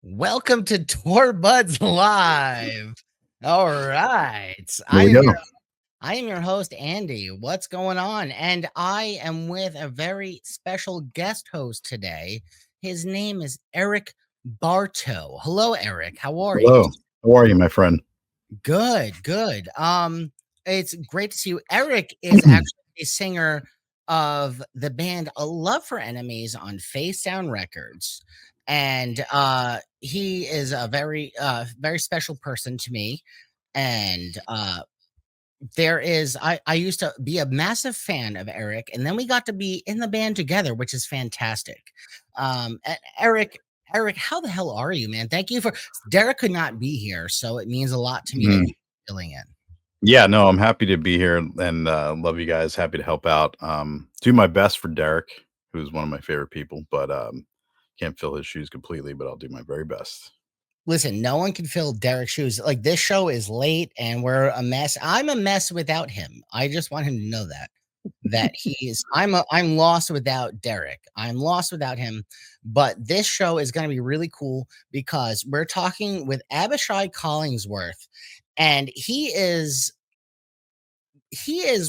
Welcome to Tour Buds Live. All right. There we go. I am your host, Andy. What's going on? And I am with a very special guest host today. His name is Erich Barto. Hello, Eric. How are you? Hello. How are you, my friend? Good. It's great to see you. Eric is actually a singer of the band A Love for Enemies on Face Down Records. And he is a very special person to me. And I used to be a massive fan of Eric, and then we got to be in the band together, which is fantastic. Eric, how the hell are you, man? Thank you for Derek could not be here, so it means a lot to me that Mm. you're filling in. Yeah, no, I'm happy to be here and love you guys. Happy to help out. Do my best for Derek, who's one of my favorite people, but can't fill his shoes completely, but I'll do my very best. Listen, no one can fill Derek's shoes. Like this show is late and we're a mess. I'm a mess without him. I just want him to know that I'm lost without Derek. I'm lost without him. But this show is going to be really cool because we're talking with Abashai Collingsworth, and he is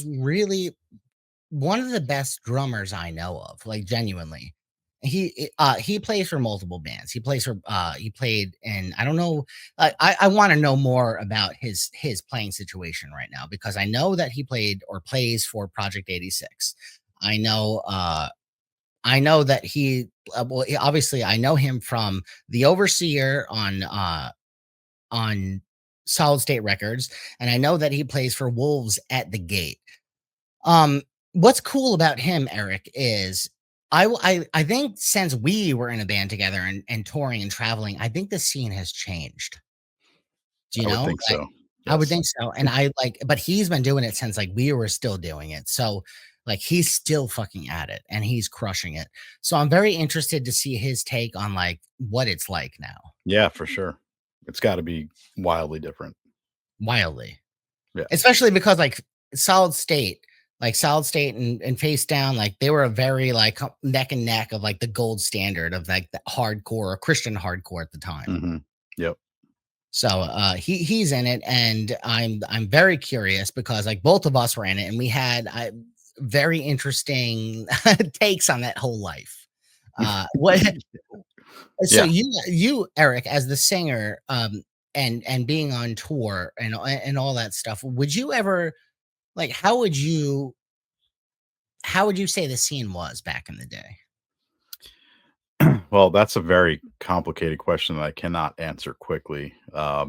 really one of the best drummers I know of, like genuinely. He plays for multiple bands. He played in I don't know. I want to know more about his playing situation right now because I know that he played or plays for Project 86. I know I know that obviously I know him from The Overseer on Solid State Records, and I know that he plays for Wolves at the Gate. Um, what's cool about him, Eric, is I think since we were in a band together and touring and traveling, I think the scene has changed. Do you I would know? think so. I would Yes. think so. And but he's been doing it since like we were still doing it. So like he's still fucking at it and he's crushing it. So I'm very interested to see his take on like what it's like now. Yeah, for sure. It's got to be wildly different. Wildly. Yeah. Especially because Solid State and Face Down, like they were a very like neck and neck of like the gold standard of like the hardcore or Christian hardcore at the time. hmm Yep. So he's in it, and I'm very curious because like both of us were in it, and we had very interesting takes on that whole life. What so Yeah. you Eric as the singer and being on tour and all that stuff, would you ever like how would you say the scene was back in the day? Well, that's a very complicated question that I cannot answer quickly. I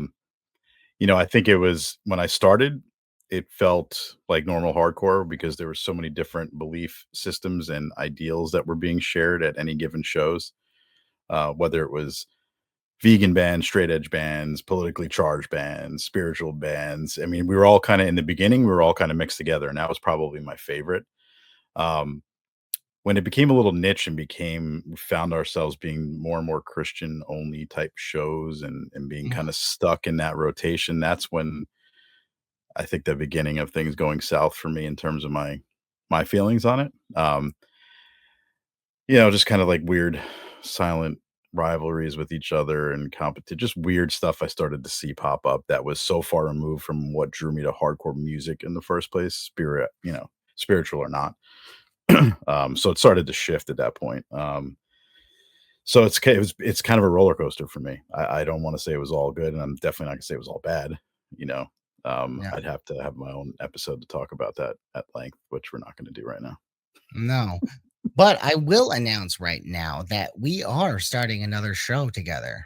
think it was when I started, it felt like normal hardcore because there were so many different belief systems and ideals that were being shared at any given shows. Whether it was vegan bands, straight edge bands, politically charged bands, spiritual bands. I mean, we were all kind of in the beginning, we were all kind of mixed together, and that was probably my favorite. Um, when it became a little niche and we found ourselves being more and more Christian only type shows and being Mhm. kind of stuck in that rotation, that's when I think the beginning of things going south for me in terms of my feelings on it. Just kind of like weird silent rivalries with each other and competition, just weird stuff I started to see pop up that was so far removed from what drew me to hardcore music in the first place, spiritual or not. So it started to shift at that point. So it's kind of a roller coaster for me. I don't want to say it was all good, and I'm definitely not gonna say it was all bad. You know, Yeah. I'd have to have my own episode to talk about that at length, which we're not going to do right now. No. But I will announce right now that we are starting another show together.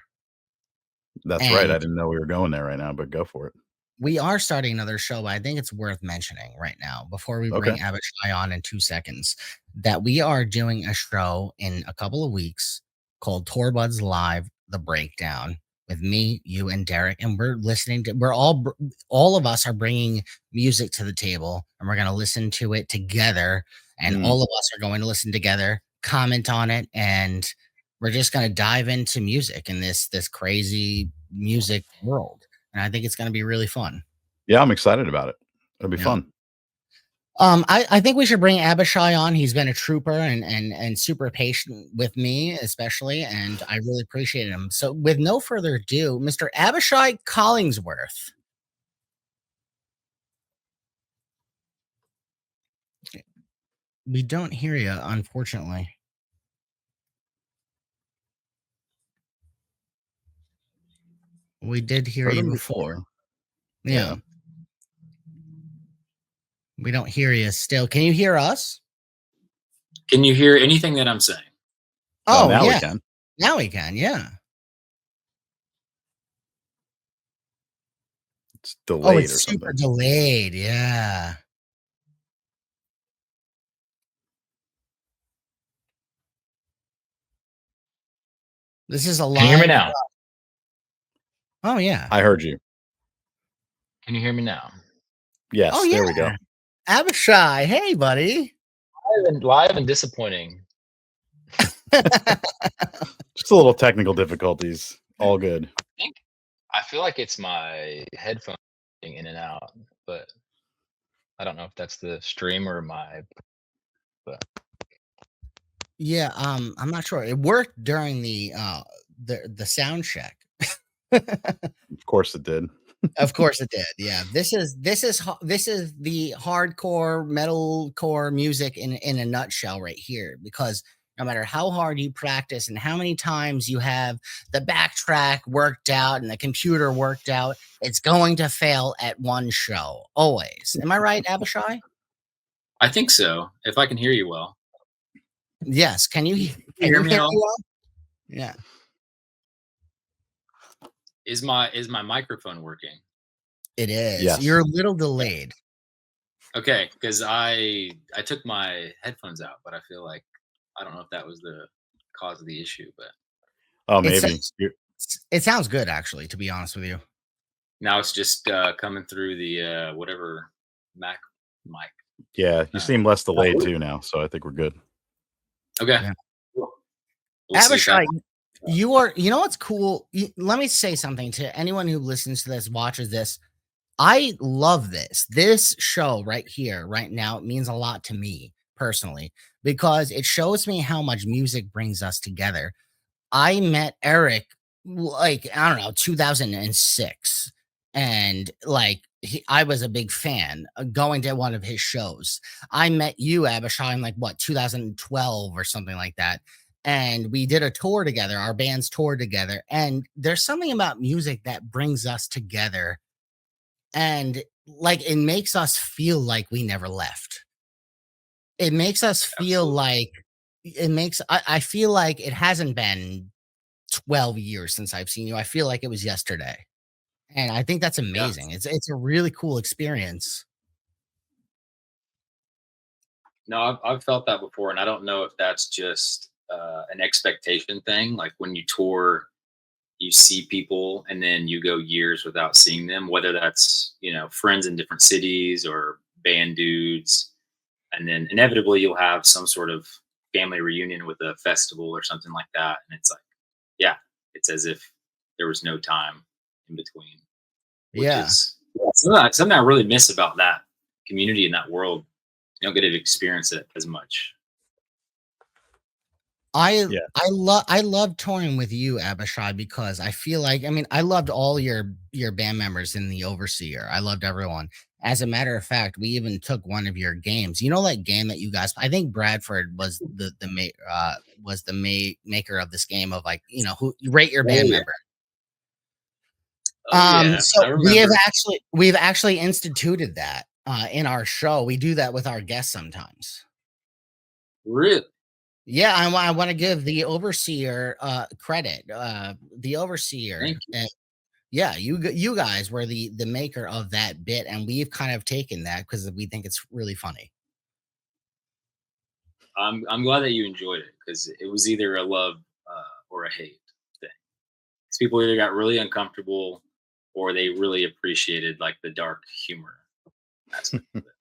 That's right. I And didn't know we were going there right now, but go for it. we are starting another show, but I think it's worth mentioning right now before we Okay. bring Abishai on in 2 seconds that we are doing a show in a couple of weeks called Tour Buds Live: The Breakdown with me, you, and Derek, and we're listening to. All of us are bringing music to the table, and we're going to listen to it together, and Mm. all of us are going to listen together, comment on it, and we're just going to dive into music in this crazy music world, and I think it's going to be really fun. Yeah, I'm excited about it. It'll be Yeah. fun. I think we should bring Abashai on. He's been a trooper and super patient with me, especially, and I really appreciate him. So, with no further ado, Mr. Abashai Collingsworth. We don't hear you, unfortunately. We did hear Heard you him before. before. Yeah, Yeah. we don't hear you still. Can you hear us? Can you hear anything that I'm saying? Oh, Oh, now we yeah. can. Now we can. Yeah. It's Oh, delayed or it's super something. delayed. Yeah. This is a Can you hear me live. now? Oh, yeah. I heard you. Can you hear me now? Oh, Yes, there we yeah. go. Abashai. Hey, buddy. Live and disappointing. Just a little technical difficulties. All good. I feel like it's my headphones being in and out, but I don't know if that's the stream or my. But Yeah, I'm not sure. It worked during the sound check. Of course it did. Of course it did. Yeah. This is the hardcore metalcore music in a nutshell right here, because no matter how hard you practice and how many times you have the backtrack worked out and the computer worked out, it's going to fail at one show. Always. Am I right, Abishai? I think so. If I can hear you well, Yes. can you Can hear you me hear at me all? well? Yeah. Is my microphone working? It is. Yes. You're a little delayed. Okay, because I took my headphones out, but I feel like I don't know if that was the cause of the issue, but Oh, It maybe. sounds it sounds good, actually, to be honest with you. now it's just coming through the whatever Mac mic. Yeah, you Uh, seem less delayed too now, so I think we're good. okay. Yeah. Cool. We'll see if that. Abishai, you know what's cool? Let me say something to anyone who listens to this, watches this. I love this. This show right here, right now, it means a lot to me personally, because it shows me how much music brings us together. I met Eric, like, I don't know, 2006. And like, I was a big fan going to one of his shows. I met you, Abishai, in like what, 2012 or something like that. And we did a tour together. Our bands toured together. And there's something about music that brings us together. And like, it makes us feel like we never left. It makes us feel Absolutely. like I feel like it hasn't been 12 years since I've seen you. I feel like it was yesterday. And I think that's Yeah. amazing. It's a really cool experience. No, I've felt that before, and I don't know if that's just an expectation thing. Like when you tour, you see people, and then you go years without seeing them. Whether that's friends in different cities or band dudes, and then inevitably you'll have some sort of family reunion with a festival or something like that, and it's like, yeah, it's as if there was no time in between, which Yeah. is something I really miss about that community and that world. You don't get to experience it as much. Yeah. I love touring with you, Abishai, because I feel like, I mean, I loved all your band members in the Overseer. I loved everyone. As a matter of fact, we even took one of your games. You know that game that you guys, I think Bradford was the maker of this game of, like, who you rate your Oh band yeah. member. Oh yeah. So I remember. we've actually instituted that in our show. We do that with our guests sometimes. Really? Yeah, I want to give the overseer credit. The overseer, Thank you. yeah, you guys were the maker of that bit, and we've kind of taken that because we think it's really funny. I'm glad that you enjoyed it because it was either a love or a hate thing. 'Cause people either got really uncomfortable or they really appreciated like the dark humor aspect of it.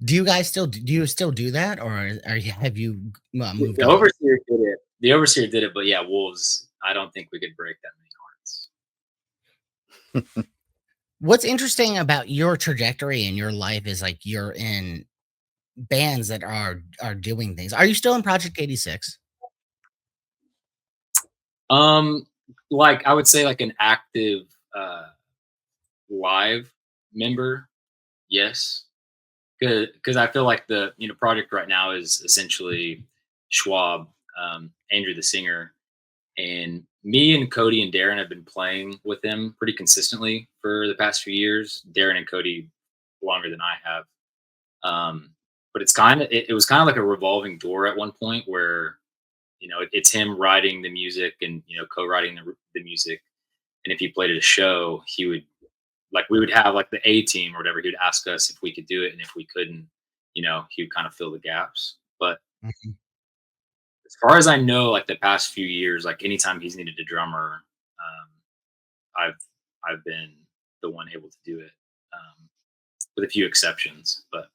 Do you still do that, or have you moved The on? overseer did it. The overseer did it, but yeah, wolves. I don't think we could break that many hearts. What's interesting about your trajectory in your life is, like, you're in bands that are doing things. Are you still in Project 86? Um, like I would say like an active uh live member, yes. Because I feel like the project right now is essentially Schwab, Andrew the singer, and me and Cody and Darren have been playing with them pretty consistently for the past few years. Darren and Cody longer than I have. But it was kind of like a revolving door at one point where it's him writing the music and co-writing the music. And if he played at a show, he would like we would have like the A team or whatever. He would ask us if we could do it, and if we couldn't, he would kind of fill the gaps. But Mhm. as far as I know, like the past few years, like anytime he's needed a drummer, I've I've been the one able to do it, with a few exceptions. But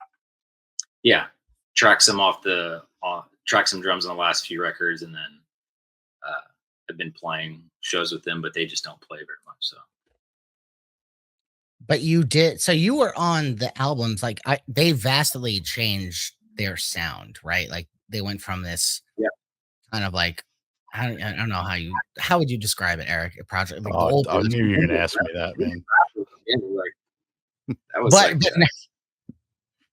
yeah, track some drums on the last few records, and then I've been playing shows with them, but they just don't play very much. So But you did so you were on the albums, like, they vastly changed their sound, right? Like, they went from this yeah, kind of like I don't know how would you describe it, Eric? A project like the old I project, knew you were gonna ask me that, man. like that was but like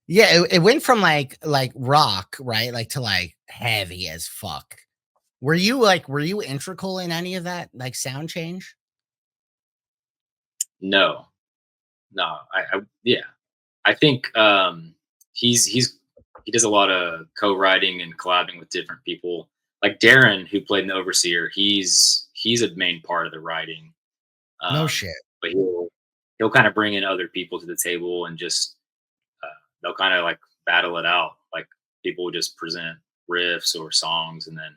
yeah, it went from, like, rock, right, like, to, like, heavy as fuck. Were you integral in any of that, like, sound change? no, no. I yeah, I think he does a lot of co-writing and collabing with different people. Like Darren, who played in the Overseer, he's a main part of the writing. No Um, shit. but he'll kind of bring in other people to the table and just uh, they'll kind of like battle it out. Like people will just present riffs or songs, and then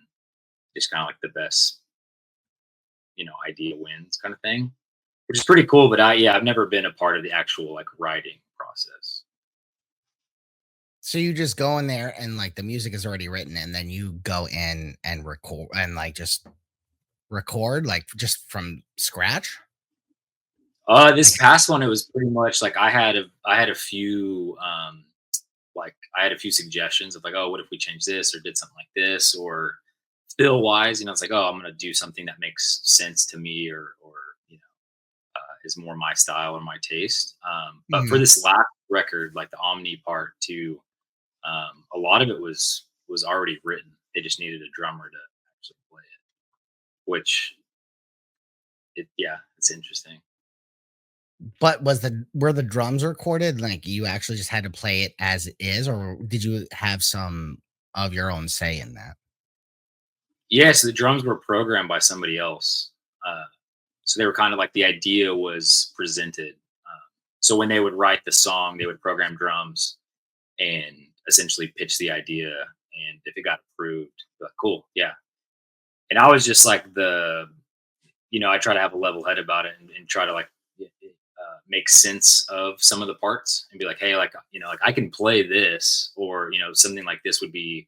just kind of like the best idea wins kind of thing, which is pretty cool. But I've never been a part of the actual like writing process. So you just go in there and, like, the music is already written, and then you go in and record and, like, just record, like, just from scratch? This Like past one, it was pretty much like I had a few I had a few suggestions of like, oh, what if we change this or did something like this, or feel wise, it's like, oh, I'm gonna do something that makes sense to me, or you know is more my style or my taste. But for mhm. this last record, like the Omni part too, a lot of it was already written. They just needed a drummer to actually play it, which it's interesting. But were the drums recorded? Like, you actually just had to play it as it is, or did you have some of your own say in that? Yeah, so the drums were programmed by somebody else. Uh, so they were kind of like the idea was presented. So when they would write the song, they would program drums and essentially pitch the idea. And if it got approved, like, cool, yeah. And I was just like I try to have a level head about it, and try to like make sense of some of the parts and be like, hey, like like I can play this, or something like this would be,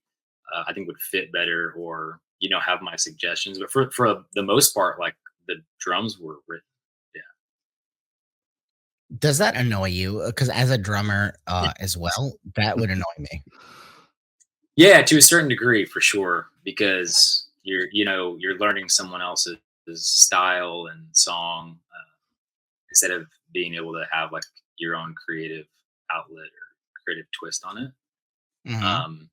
I think would fit better, or have my suggestions. But for the most part, like the drums were written. Yeah, Does that annoy you? Because as a drummer, as well, that would annoy me. yeah, to a certain degree, for sure, because you're learning someone else's style and song, instead of being able to have like your own creative outlet or creative twist on it. Mhm. Um,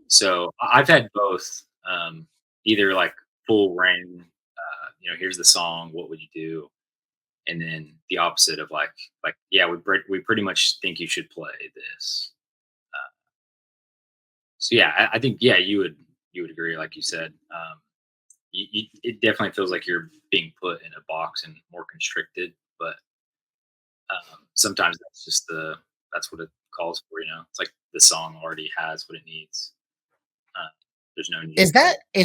so I've had both, either like full reign, here's the song, what would you do? And then the opposite of yeah, we pretty much think you should play this. So yeah, I think yeah, you would agree, like you said. It definitely feels like you're being put in a box and more constricted, but sometimes that's what it calls for. It's like the song already has what it needs. Uh, there's no need. Is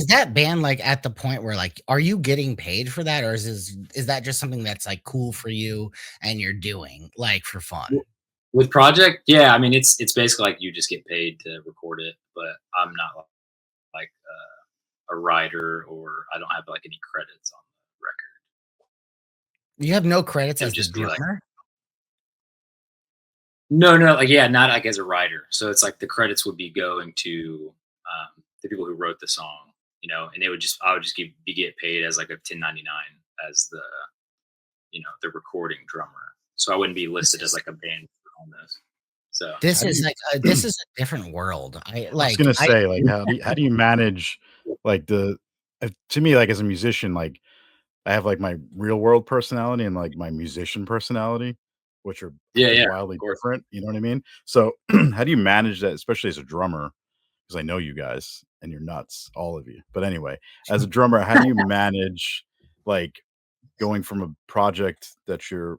that band, like, at the point where, like, are you getting paid for that, or is that just something that's, like, cool for you and you're doing, like, for fun? With project, yeah, I mean it's basically like you just get paid to record it, but I'm not like a writer, or I don't have like any credits on the record. You have no credits It would as the just be like, drummer? no, no, like, yeah, not like as a writer. So it's like the credits would be going to the people who wrote the song, and they would just I would just get paid as like a 1099 as the recording drummer. So I wouldn't be This listed as is like a band on this. So this How do is you like this is a different world. I was gonna say, like, how do you manage, like, to me, like, as a musician, like, I have, like, my real world personality and, like, my musician personality, which are, I yeah, think, yeah, of wildly course. different, you know what I mean? So, how do you manage that, especially as a drummer? Because I know you guys, and you're nuts, all of you. But anyway, as a drummer, how do you manage, like, going from a project that you're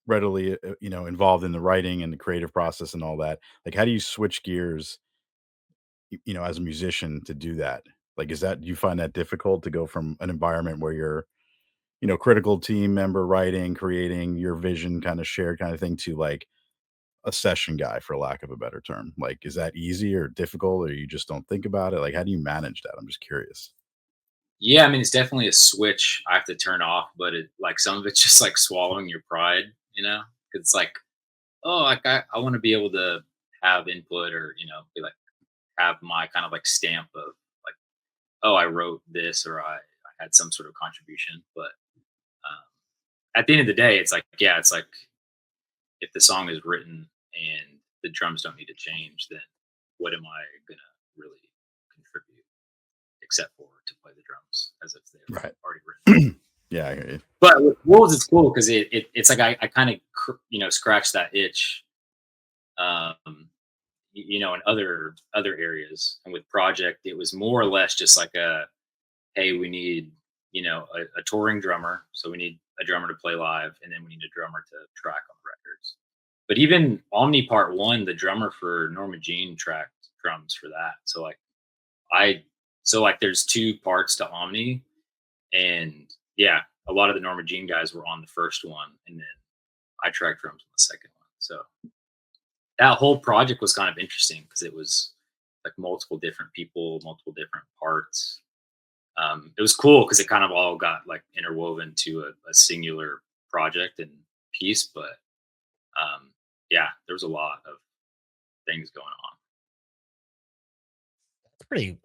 readily, involved in the writing and the creative process and all that? Like, how do you switch gears, as a musician to do that? Like, do you find that difficult to go from an environment where you're, critical team member writing, creating your vision kind of shared kind of thing to like a session guy, for lack of a better term? Like, is that easy or difficult, or you just don't think about it? Like, how do you manage that? I'm just curious. Yeah, I mean, it's definitely a switch I have to turn off, but like some of it's just like swallowing your pride, 'Cause it's like, oh, like I want to be able to have input or, be like, have my kind of like stamp of like, oh, I wrote this or I had some sort of contribution. But um, at the end of the day, it's like, yeah, it's like if the song is written and the drums don't need to change, then what am I gonna really contribute except for to play the drums as if they're Right. already written. Yeah, I hear you. But with Wolves, it's cool because it's like I kind of scratch that itch, um, in other areas. And with Project, it was more or less just like hey, we need a touring drummer, so we need a drummer to play live, and then we need a drummer to track on the records. But even Omni Part One, the drummer for Norma Jean tracked drums for that. I so like there's two parts to Omni, and yeah, a lot of the Norma Jean guys were on the first one, and then I tracked drums on the second one. So that whole project was kind of interesting because it was like multiple different people, multiple different parts. It was cool because it kind of all got like interwoven to a singular project and piece. But yeah, there was a lot of things going on. pretty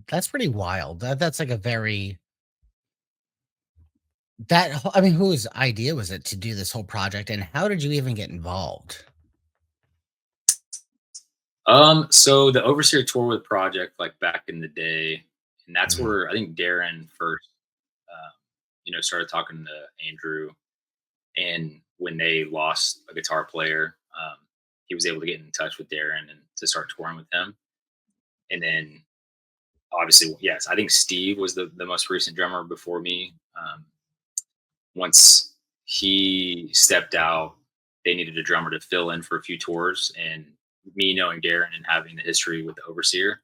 that's pretty wild. That's like a very I mean, whose idea was it to do this whole project, and how did you even get involved? So the Overseer tour with Project, like back in the day, and that's Mhm. where I think Darren first, started talking to Andrew. And when they lost a guitar player, he was able to get in touch with Darren and to start touring with him. And then obviously, yes, I think Steve was the most recent drummer before me. Once he stepped out, they needed a drummer to fill in for a few tours. And me knowing Darren and having the history with the Overseer,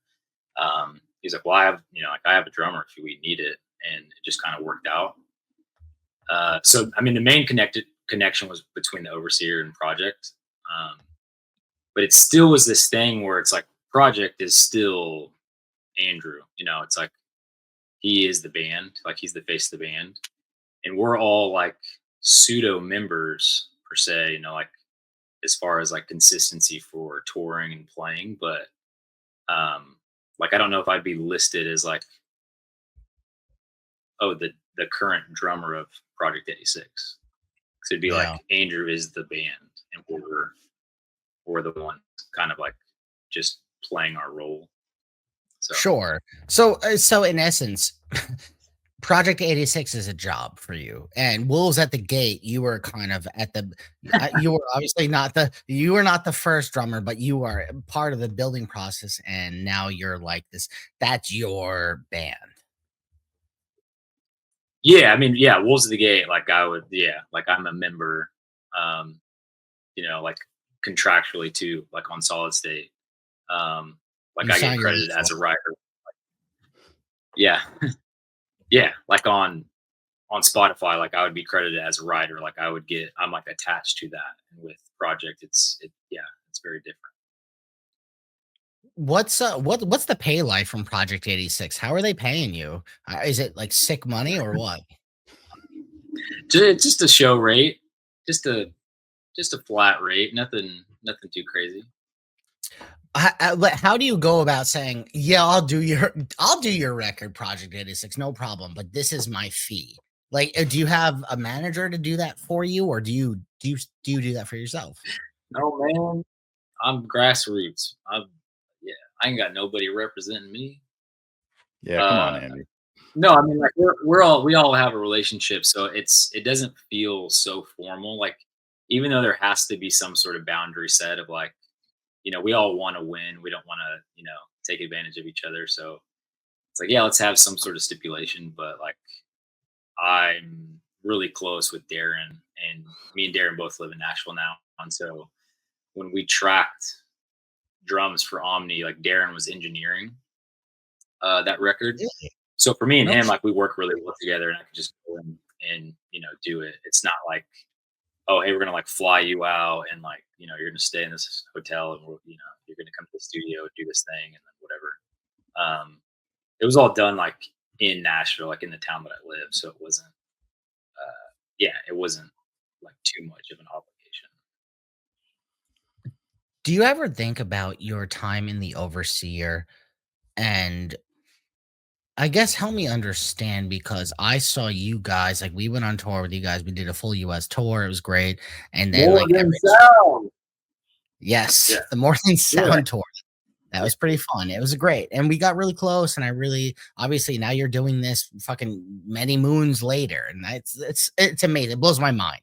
he's like, "Well, I have a drummer if we need it," and it just kind of worked out. So I mean, the main connection was between the Overseer and Project, um, but it still was this thing where it's like Project is still Andrew. It's like he is the band, like he's the face of the band, and we're all like pseudo members per se. Like as far as like consistency for touring and playing, but like I don't know if I'd be listed as like, oh, the current drummer of Project 86. So it'd be Yeah. like Andrew is the band, and we're the ones kind of like just playing our role. So Sure. So in essence, Project 86 is a job for you, and Wolves at the Gate, you were kind of at the you were obviously not the first drummer, but you are part of the building process, and now you're like this that's your band. yeah, I mean, yeah, Wolves of the Gate, like I would, yeah, like I'm a member, um, like contractually too, like on Solid State. Like You I get sign your credited lease as a away. writer. Yeah, yeah, like on Spotify, like I would be credited as a writer. Like I'm like attached to that. And with Project, yeah, it's very different. What's the pay like from Project 86? How are they paying you? Is it like sick money or what? Just a show rate, just a just a flat rate, nothing too crazy. How do you go about saying, "Yeah, I'll do your record project 86, no problem, but this is my fee." Like, do you have a manager to do that for you, or do you do that for yourself? No, man, I'm grassroots. Yeah, I ain't got nobody representing me. Yeah, come on, Uh, Andy. no, I mean, like, we all have a relationship, so it doesn't feel so formal, like, even though there has to be some sort of boundary set of, like, we all wanna win, we don't wanna, take advantage of each other, so it's like, yeah, let's have some sort of stipulation, but, like, I'm really close with Darren, and me and Darren both live in Nashville now, and so when we tracked drums for Omni, like, Darren was engineering, that record. Really? So for me and No him, sh like, we work really well together, and I could just go and do it. It's not like, oh, hey, we're gonna like fly you out, and like, you're gonna stay in this hotel, and you're gonna come to the studio and do this thing, and then whatever. It was all done like in Nashville, like in the town that I live, so it wasn't. Yeah, it wasn't like too much of an obligation. Do you ever think about your time in the overseer? And I guess help me understand, because I saw you guys, like, we went on tour with you guys, we did a full US tour, it was great, and then, More like, than every sound. yes, Yeah, the More Than yeah, Sound tour. That was pretty fun. It was great, and we got really close, and I really obviously, now you're doing this fucking many moons later, and it's amazing. It blows my mind.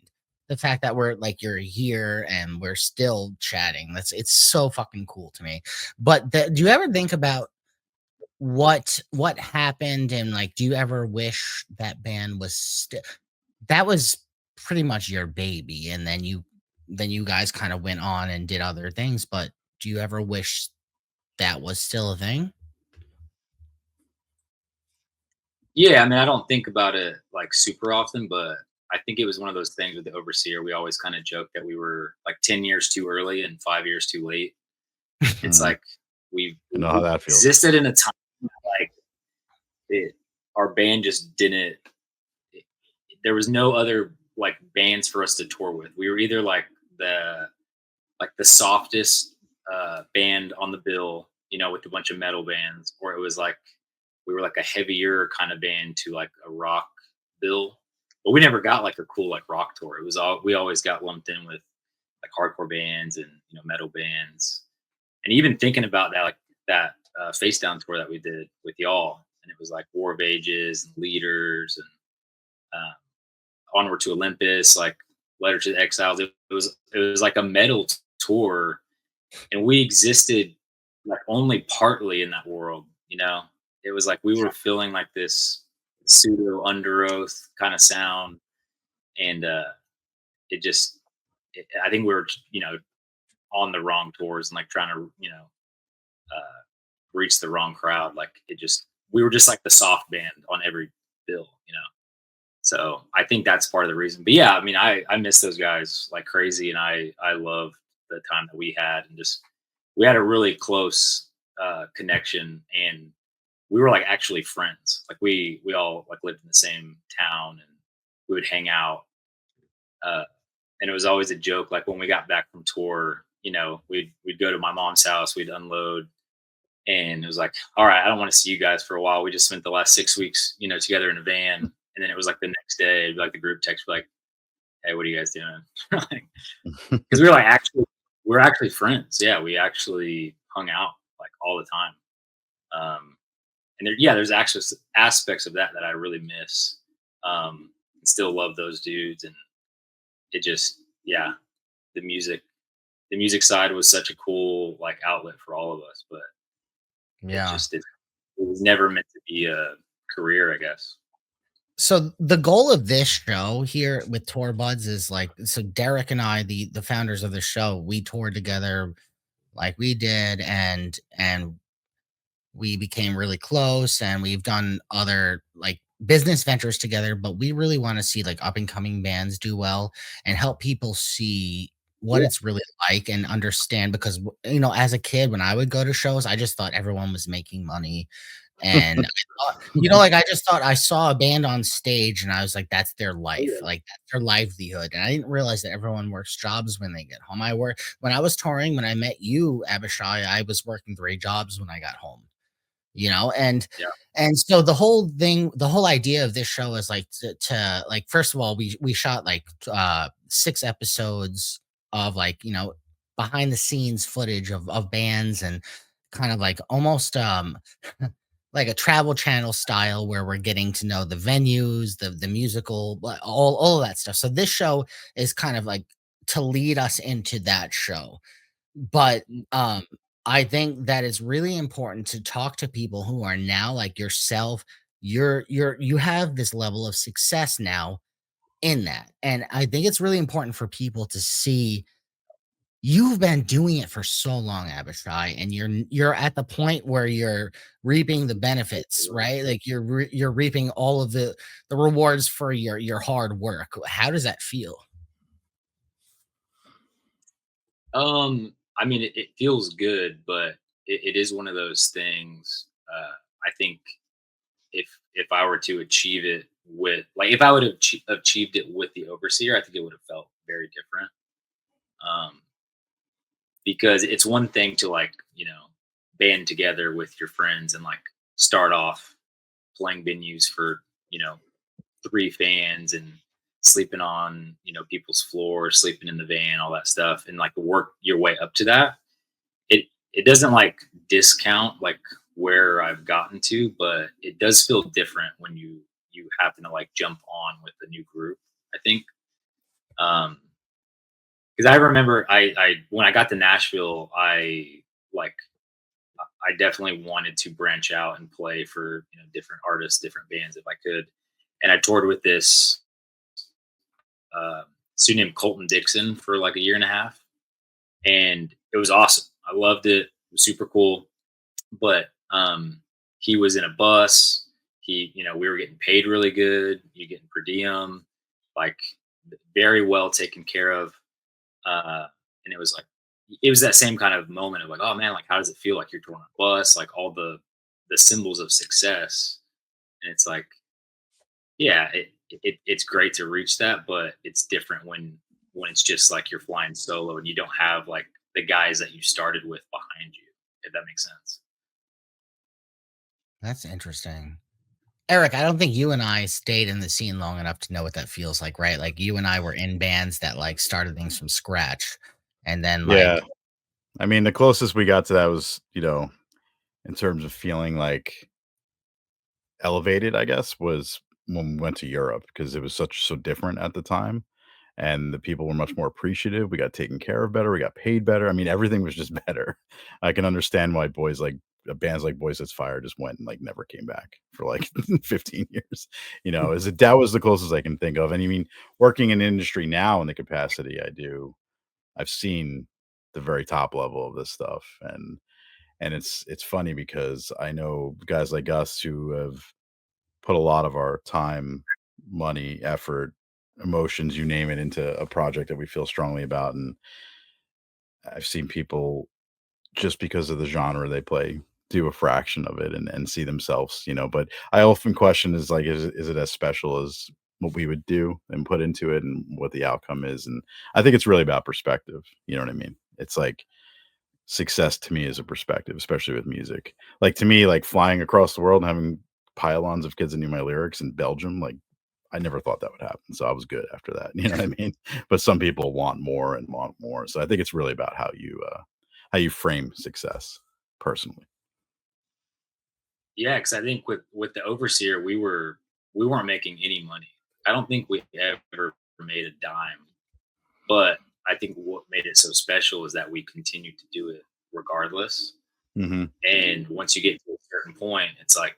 The fact that you're here and we're still chatting. It's so fucking cool to me. But do you ever think about what happened, and, like, do you ever wish that band was still that was pretty much your baby, and then you guys kind of went on and did other things, but do you ever wish that was still a thing? yeah. I mean, I don't think about it like super often, but I think it was one of those things with the overseer. We always kind of joke that we were like 10 years too early and 5 years too late. It's Mhm. like we I know how we that feels. existed in a time like it, our band just didn't. It, there was no other like bands for us to tour with. We were either the softest band on the bill, with a bunch of metal bands, or it was like we were like a heavier kind of band to like a rock bill. But we never got like a cool like rock tour. It was all we always got lumped in with like hardcore bands and metal bands. And even thinking about that, like that face down tour that we did with y'all, and it was like War of Ages and Leaders and Onward to Olympus, like Letter to the Exiles. It was like a metal tour, and we existed like only partly in that world. It was like we were feeling like this pseudo under oath kind of sound, and it just, I think we were on the wrong tours and like trying to uh, reach the wrong crowd. Like it just, we were just like the soft band on every bill. So I think that's part of the reason. But yeah, I mean, I miss those guys like crazy, and I love the time that we had, and just we had a really close connection, and we were like actually friends. Like we all like lived in the same town, and we would hang out. Uh, and it was always a joke. Like when we got back from tour, we'd go to my mom's house, we'd unload, and it was like, all right, I don't want to see you guys for a while. We just spent the last 6 weeks, together in a van. And then it was like the next day, it'd be like the group text, be like, hey, what are you guys doing? Because we were like we're actually friends. Yeah, we actually hung out like all the time. And there's actually aspects of that I really miss. And still love those dudes, and it just, yeah, the music, the music side was such a cool like outlet for all of us, but it Yeah. just it was never meant to be a career, I guess. So the goal of this show here with Tour Buds is, like, so Derek and I, the founders of the show, we toured together like we did, and we became really close, and we've done other like business ventures together, but we really want to see like up and coming bands do well and help people see what Yeah. it's really like and understand, because as a kid when I would go to shows, I just thought everyone was making money, And I thought, like, I just thought I saw a band on stage and I was like, that's their life. Like, that's their livelihood. And I didn't realize that everyone works jobs when they get home. When I was touring, when I met you, Abishai, I was working 3 jobs when I got home, and Yeah. so the whole idea of this show is like like, first of all, we shot like 6 episodes of, like, behind the scenes footage of bands, and kind of like almost like a travel channel style, where we're getting to know the venues, the musical, all of that stuff. So this show is kind of like to lead us into that show. But, I think that it's really important to talk to people who are now like yourself. You have this level of success now in that, and I think it's really important for people to see you've been doing it for so long, Abishai, and you're at the point where you're reaping the benefits, right? Like, you're reaping all of the rewards for your hard work. How does that feel? I mean, it feels good, but it is one of those things. I think if I were to achieve it with, like, if I would have achieved it with the overseer, I think it would have felt very different. Um, because it's one thing to, like, band together with your friends and, like, start off playing venues for, 3 fans and sleeping on, people's floors, sleeping in the van, all that stuff, and, like, work your way up to that. It doesn't, like, discount, like, where I've gotten to, but it does feel different when you happen to, like, jump on with a new group, I think. Um, because I remember I when I got to Nashville, like I definitely wanted to branch out and play for, different artists, different bands if I could. And I toured with this uh, student named Colton Dixon for like a year and a half, and it was awesome. I loved it. It was super cool. But he was in a bus. We were getting paid really good. You getting per diem, like, very well taken care of. And it was like, it was that same kind of moment of like, oh man, like, how does it feel, like you're touring a bus, like all the symbols of success. And it's like, yeah, it's great to reach that, but it's different when it's just like you're flying solo and you don't have like the guys that you started with behind you, if that makes sense. That's interesting. Eric, I don't think you and I stayed in the scene long enough to know what that feels like, right? Like, you and I were in bands that, like, started things from scratch, and then, Yeah. like, I mean, the closest we got to that was, in terms of feeling like elevated, I guess, was when we went to Europe because it was so different at the time, and the people were much more appreciative. We got taken care of better. We got paid better. I mean, everything was just better. I can understand why bands like Boys That's Fire just went and like never came back for like 15 years. Is it that was the closest I can think of. And I mean, working in industry now in the capacity I do, I've seen the very top level of this stuff, and it's funny because I know guys like us who have put a lot of our time, money, effort, emotions, you name it, into a project that we feel strongly about, and I've seen people just because of the genre they play do a fraction of it and see themselves, but I often question is like, is it as special as what we would do and put into it and what the outcome is? And I think it's really about perspective. You know what I mean? It's like success to me is a perspective, especially with music. Like, to me, like, flying across the world and having pylons of kids that knew my lyrics in Belgium, like, I never thought that would happen, so I was good after that, you know what I mean? But some people want more and want more, so I think it's really about how you frame success personally. Yeah, because I think with the overseer, we weren't making any money. I don't think we ever made a dime. But I think what made it so special is that we continued to do it regardless. Mhm. And once you get to a certain point, it's like,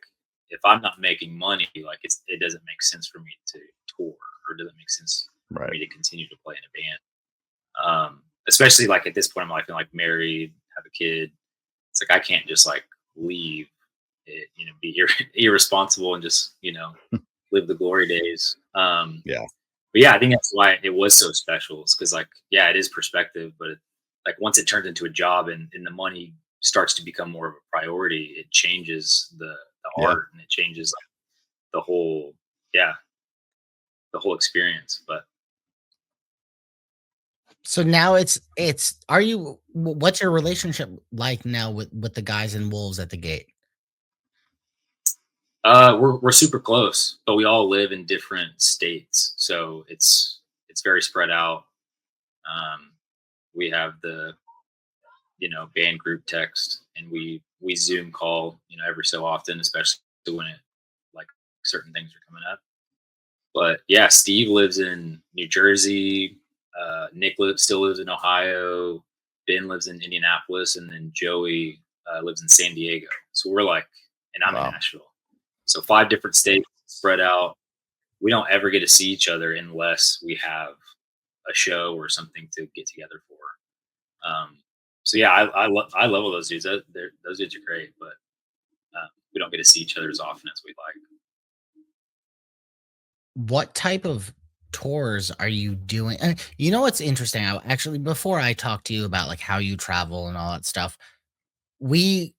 if I'm not making money, like, it doesn't make sense for me to tour, or it doesn't make sense for Right. me to continue to play in a band. Especially like at this point in my life, I'm like married, have a kid. It's like I can't just like leave it, be irresponsible and just live the glory days. Yeah. But yeah, I think that's why it was so special. Is because, like, yeah, it is perspective, but like, once it turns into a job and the money starts to become more of a priority, it changes the the Yeah. art, and it changes like the whole, yeah, the whole experience. But So now it's are you what's your relationship like now with the guys and wolves at the gate? we're super close, but we all live in different states, so it's very spread out. Um, we have the band group text, and we Zoom call every so often, especially when it like certain things are coming up. But yeah, Steve lives in New Jersey. Still lives in Ohio. Ben lives in Indianapolis, and then Joey lives in San Diego. So we're like, and I'm in Wow. Nashville. So 5 different states spread out. We don't ever get to see each other unless we have a show or something to get together for. So yeah, I love all those dudes. Those dudes are great, but we don't get to see each other as often as we'd like. What type of tours are you doing? And you know what's interesting? Actually, before I talk to you about like how you travel and all that stuff, we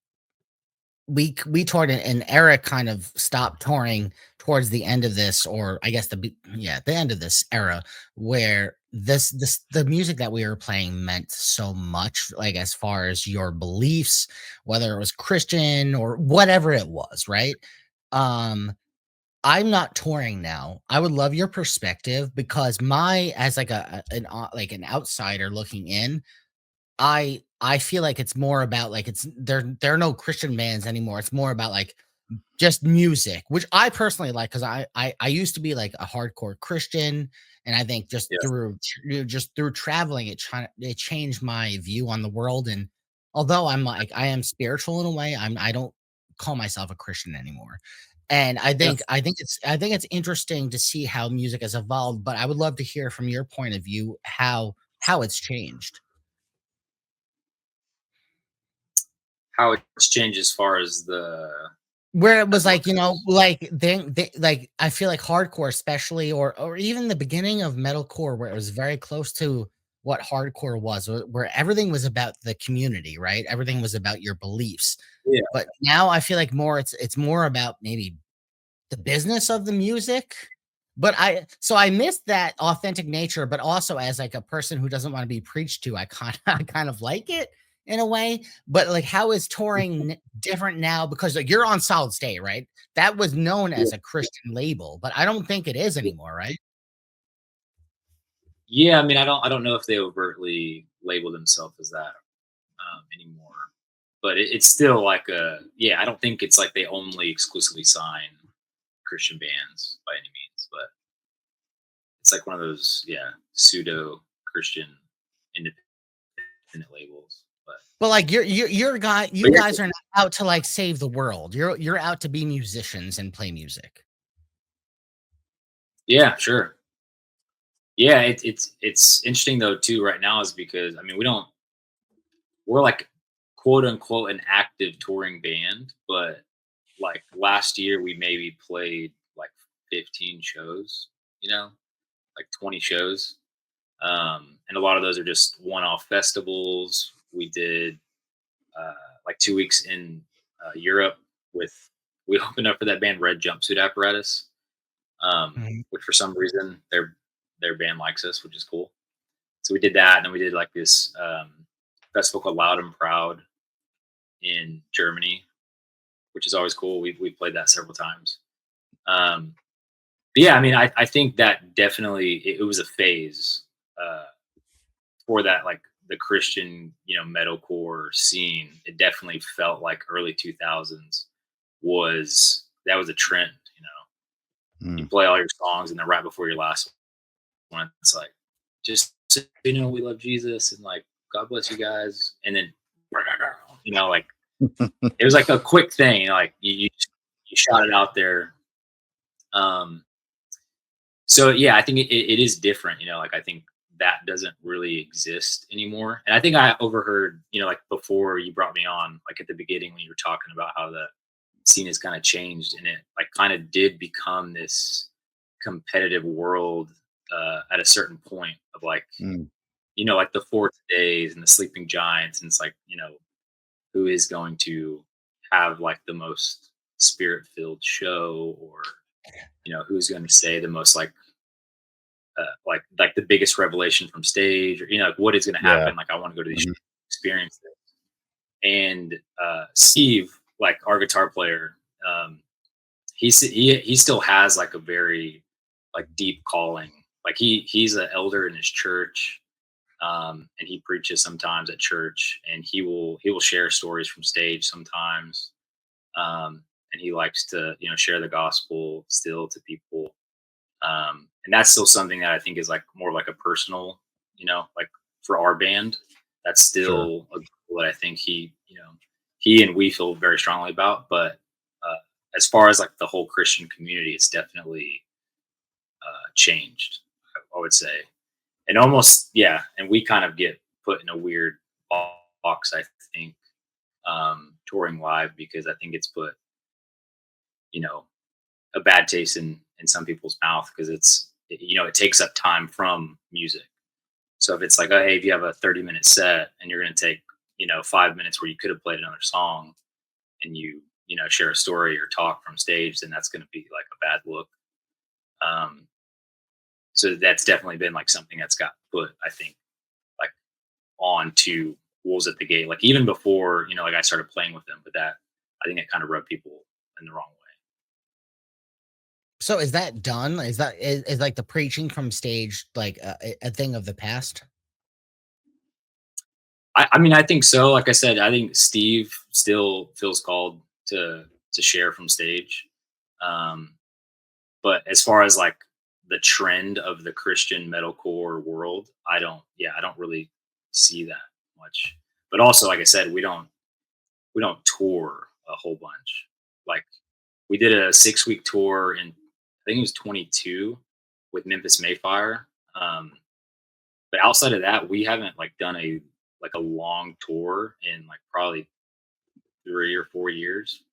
we toured and Eric kind of stopped touring towards the end of this, or I guess the end of this era where the music that we were playing meant so much, like as far as your beliefs, whether it was Christian or whatever it was, right? Um, I'm not touring now. I would love your perspective because my as like like an outsider looking in, I feel like it's more about like there are no Christian bands anymore. It's more about like just music, which I personally like because I used to be like a hardcore Christian, and I think just Yeah. just through traveling, it changed my view on the world. And although I'm like I am spiritual in a way, I don't call myself a Christian anymore. And Yeah. I think it's interesting to see how music has evolved. But I would love to hear from your point of view how it's changed. How it's changed as far as Where it was what like, goes. like they like I feel like hardcore especially or even the beginning of metalcore where it was very close to what hardcore was, where everything was about the community, right? Everything was about your beliefs. Yeah. But now I feel like it's more about maybe the business of the music. But I miss that authentic nature, but also as like a person who doesn't want to be preached to, I kind of like it in a way. But like, how is touring different now? Because like you're on Solid State, right? That was known Yeah. as a Christian label, but I don't think it is anymore, right? Yeah, I mean, I don't know if they overtly label themselves as that anymore, but it's still like a yeah. I don't think it's like they only exclusively sign Christian bands by any means, but it's like one of those yeah pseudo Christian independent labels. But like you But yeah, guys are not out to like save the world. You're out to be musicians and play music. yeah, sure. Yeah, it's interesting though too right now is because I mean we're like quote unquote an active touring band, but like last year we maybe played like 15 shows, like 20 shows. And a lot of those are just one-off festivals. We did uh, like 2 weeks in Europe with we opened up for that band Red Jumpsuit Apparatus, Mhm. which for some reason their band likes us, which is cool. So we did that, and then we did like this festival called Loud and Proud in Germany, which is always cool. We played that several times. Um, but yeah, I mean, I think that definitely it was a phase uh, for that, like the Christian, metalcore scene. It definitely felt like early 2000s was that was a trend. You Mm. play all your songs, and then right before your last one, it's like, just so we love Jesus and like God bless you guys, and then like it was like a quick thing, like you shot it out there. Um, so yeah, I think it is different. Like I think that doesn't really exist anymore. And I think I overheard, like before you brought me on, like at the beginning when you were talking about how the scene has kind of changed, and it like kind of did become this competitive world at a certain point of like Mm. like the Four Days and the Sleeping Giants, and it's like who is going to have like the most spirit filled show, or who's going to say the most like the biggest revelation from stage, or like what is going to Yeah. happen. Like I want to go to these Mhm. experiences. And Steve, like our guitar player, um, he still has like a very like deep calling. Like he's an elder in his church, and he preaches sometimes at church, and he will share stories from stage sometimes, and he likes to share the gospel still to people, and that's still something that I think is like more like a personal, like for our band, that's Sure. still a goal that I think he and we feel very strongly about. But uh, as far as like the whole Christian community, it's definitely changed, I would say, and almost yeah, and we kind of get put in a weird box, I think, touring live, because I think it's put you know a bad taste in some people's mouth, because it takes up time from music. So if it's like, oh hey, if you have a 30-minute set and you're going to take 5 minutes where you could have played another song, and you share a story or talk from stage, then that's going to be like a bad look. um so that's definitely been like something that's got put, I think, like on to Wolves at the Gate, like even before like I started playing with them, but that I think it kind of rubbed people in the wrong way. So is that done? Is like the preaching from stage like a thing of the past? I mean, I think so. Like I said, I think Steve still feels called to share from stage. Um, but as far as like the trend of the Christian metalcore world, I don't really see that much. But also, like I said, we don't tour a whole bunch. Like we did a 6-week tour in, I think it was 22, with Memphis Mayfire. But outside of that, we haven't like done a long tour in like probably 3 or 4 years,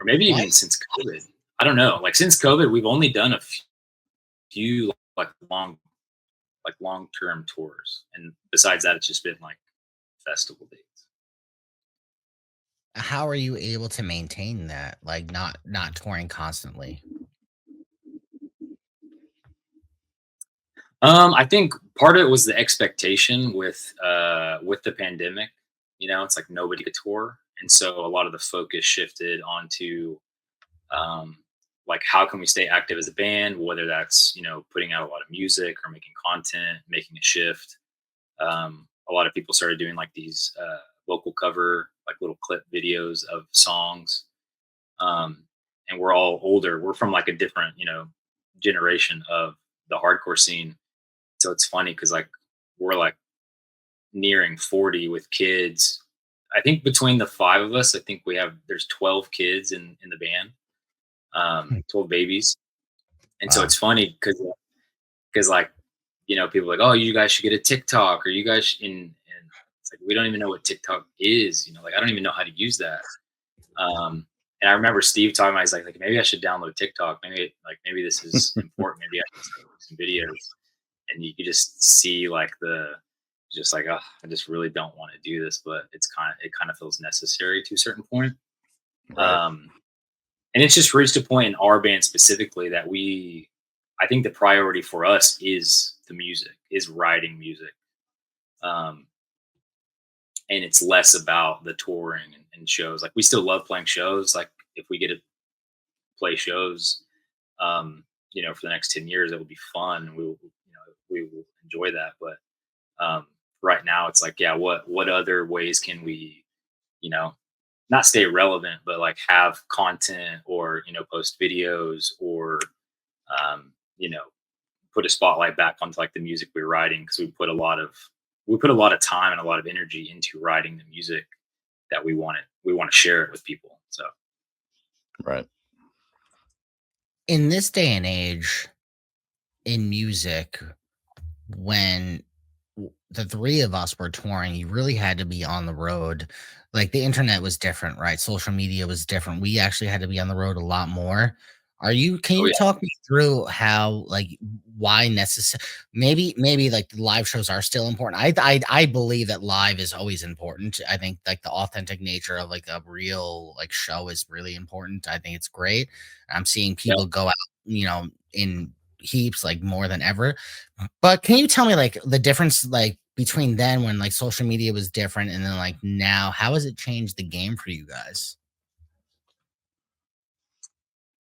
or maybe Why? even since COVID. I don't know. Like since COVID, we've only done a few like long term tours, and besides that, it's just been like festival dates. How are you able to maintain that? Like not touring constantly? I think part of it was the expectation with the pandemic. It's like nobody could tour, and so a lot of the focus shifted onto um, like how can we stay active as a band, whether that's putting out a lot of music or making content, making a shift. A lot of people started doing like these local cover, like little clip videos of songs, um, and we're all older. We're from like a different generation of the hardcore scene, so it's funny because like we're like nearing 40 with kids. I think between the five of us, I think there's 12 kids in the band, Hmm. 12 babies. And so Wow. it's funny because like people are like, oh, you guys should get a TikTok, or you guys and it's like we don't even know what TikTok is. Like I don't even know how to use that. And I remember Steve talking about, he's like maybe I should download TikTok. Maybe this is important. Maybe I should start doing some videos. And you could just see like just like, oh, I just really don't want to do this, but it kind of feels necessary to a certain point. Right. Um, and it's just reached a point in our band specifically that I think the priority for us is the music, is writing music. Um, and it's less about the touring and shows. Like we still love playing shows. Like if we get to play shows, for the next 10 years, it will be fun. We will enjoy that. But um, right now it's like, yeah, what other ways can we, you know, not stay relevant, but like have content, or, post videos, or, um, you know, put a spotlight back onto like the music we're writing. Cause we put a lot of time and a lot of energy into writing the music that we want to share it with people. So, Right. In this day and age in music, when the three of us were touring, you really had to be on the road. Like the internet was different, right? Social media was different. We actually had to be on the road a lot more. Can Oh you yeah. talk me through how, like, why necessary? Maybe like the live shows are still important. I believe that live is always important. I think like the authentic nature of like a real like show is really important. I think it's great. I'm seeing Yep. people go out, in heaps like more than ever. But can you tell me like the difference like between then when like social media was different and then like now, how has it changed the game for you guys?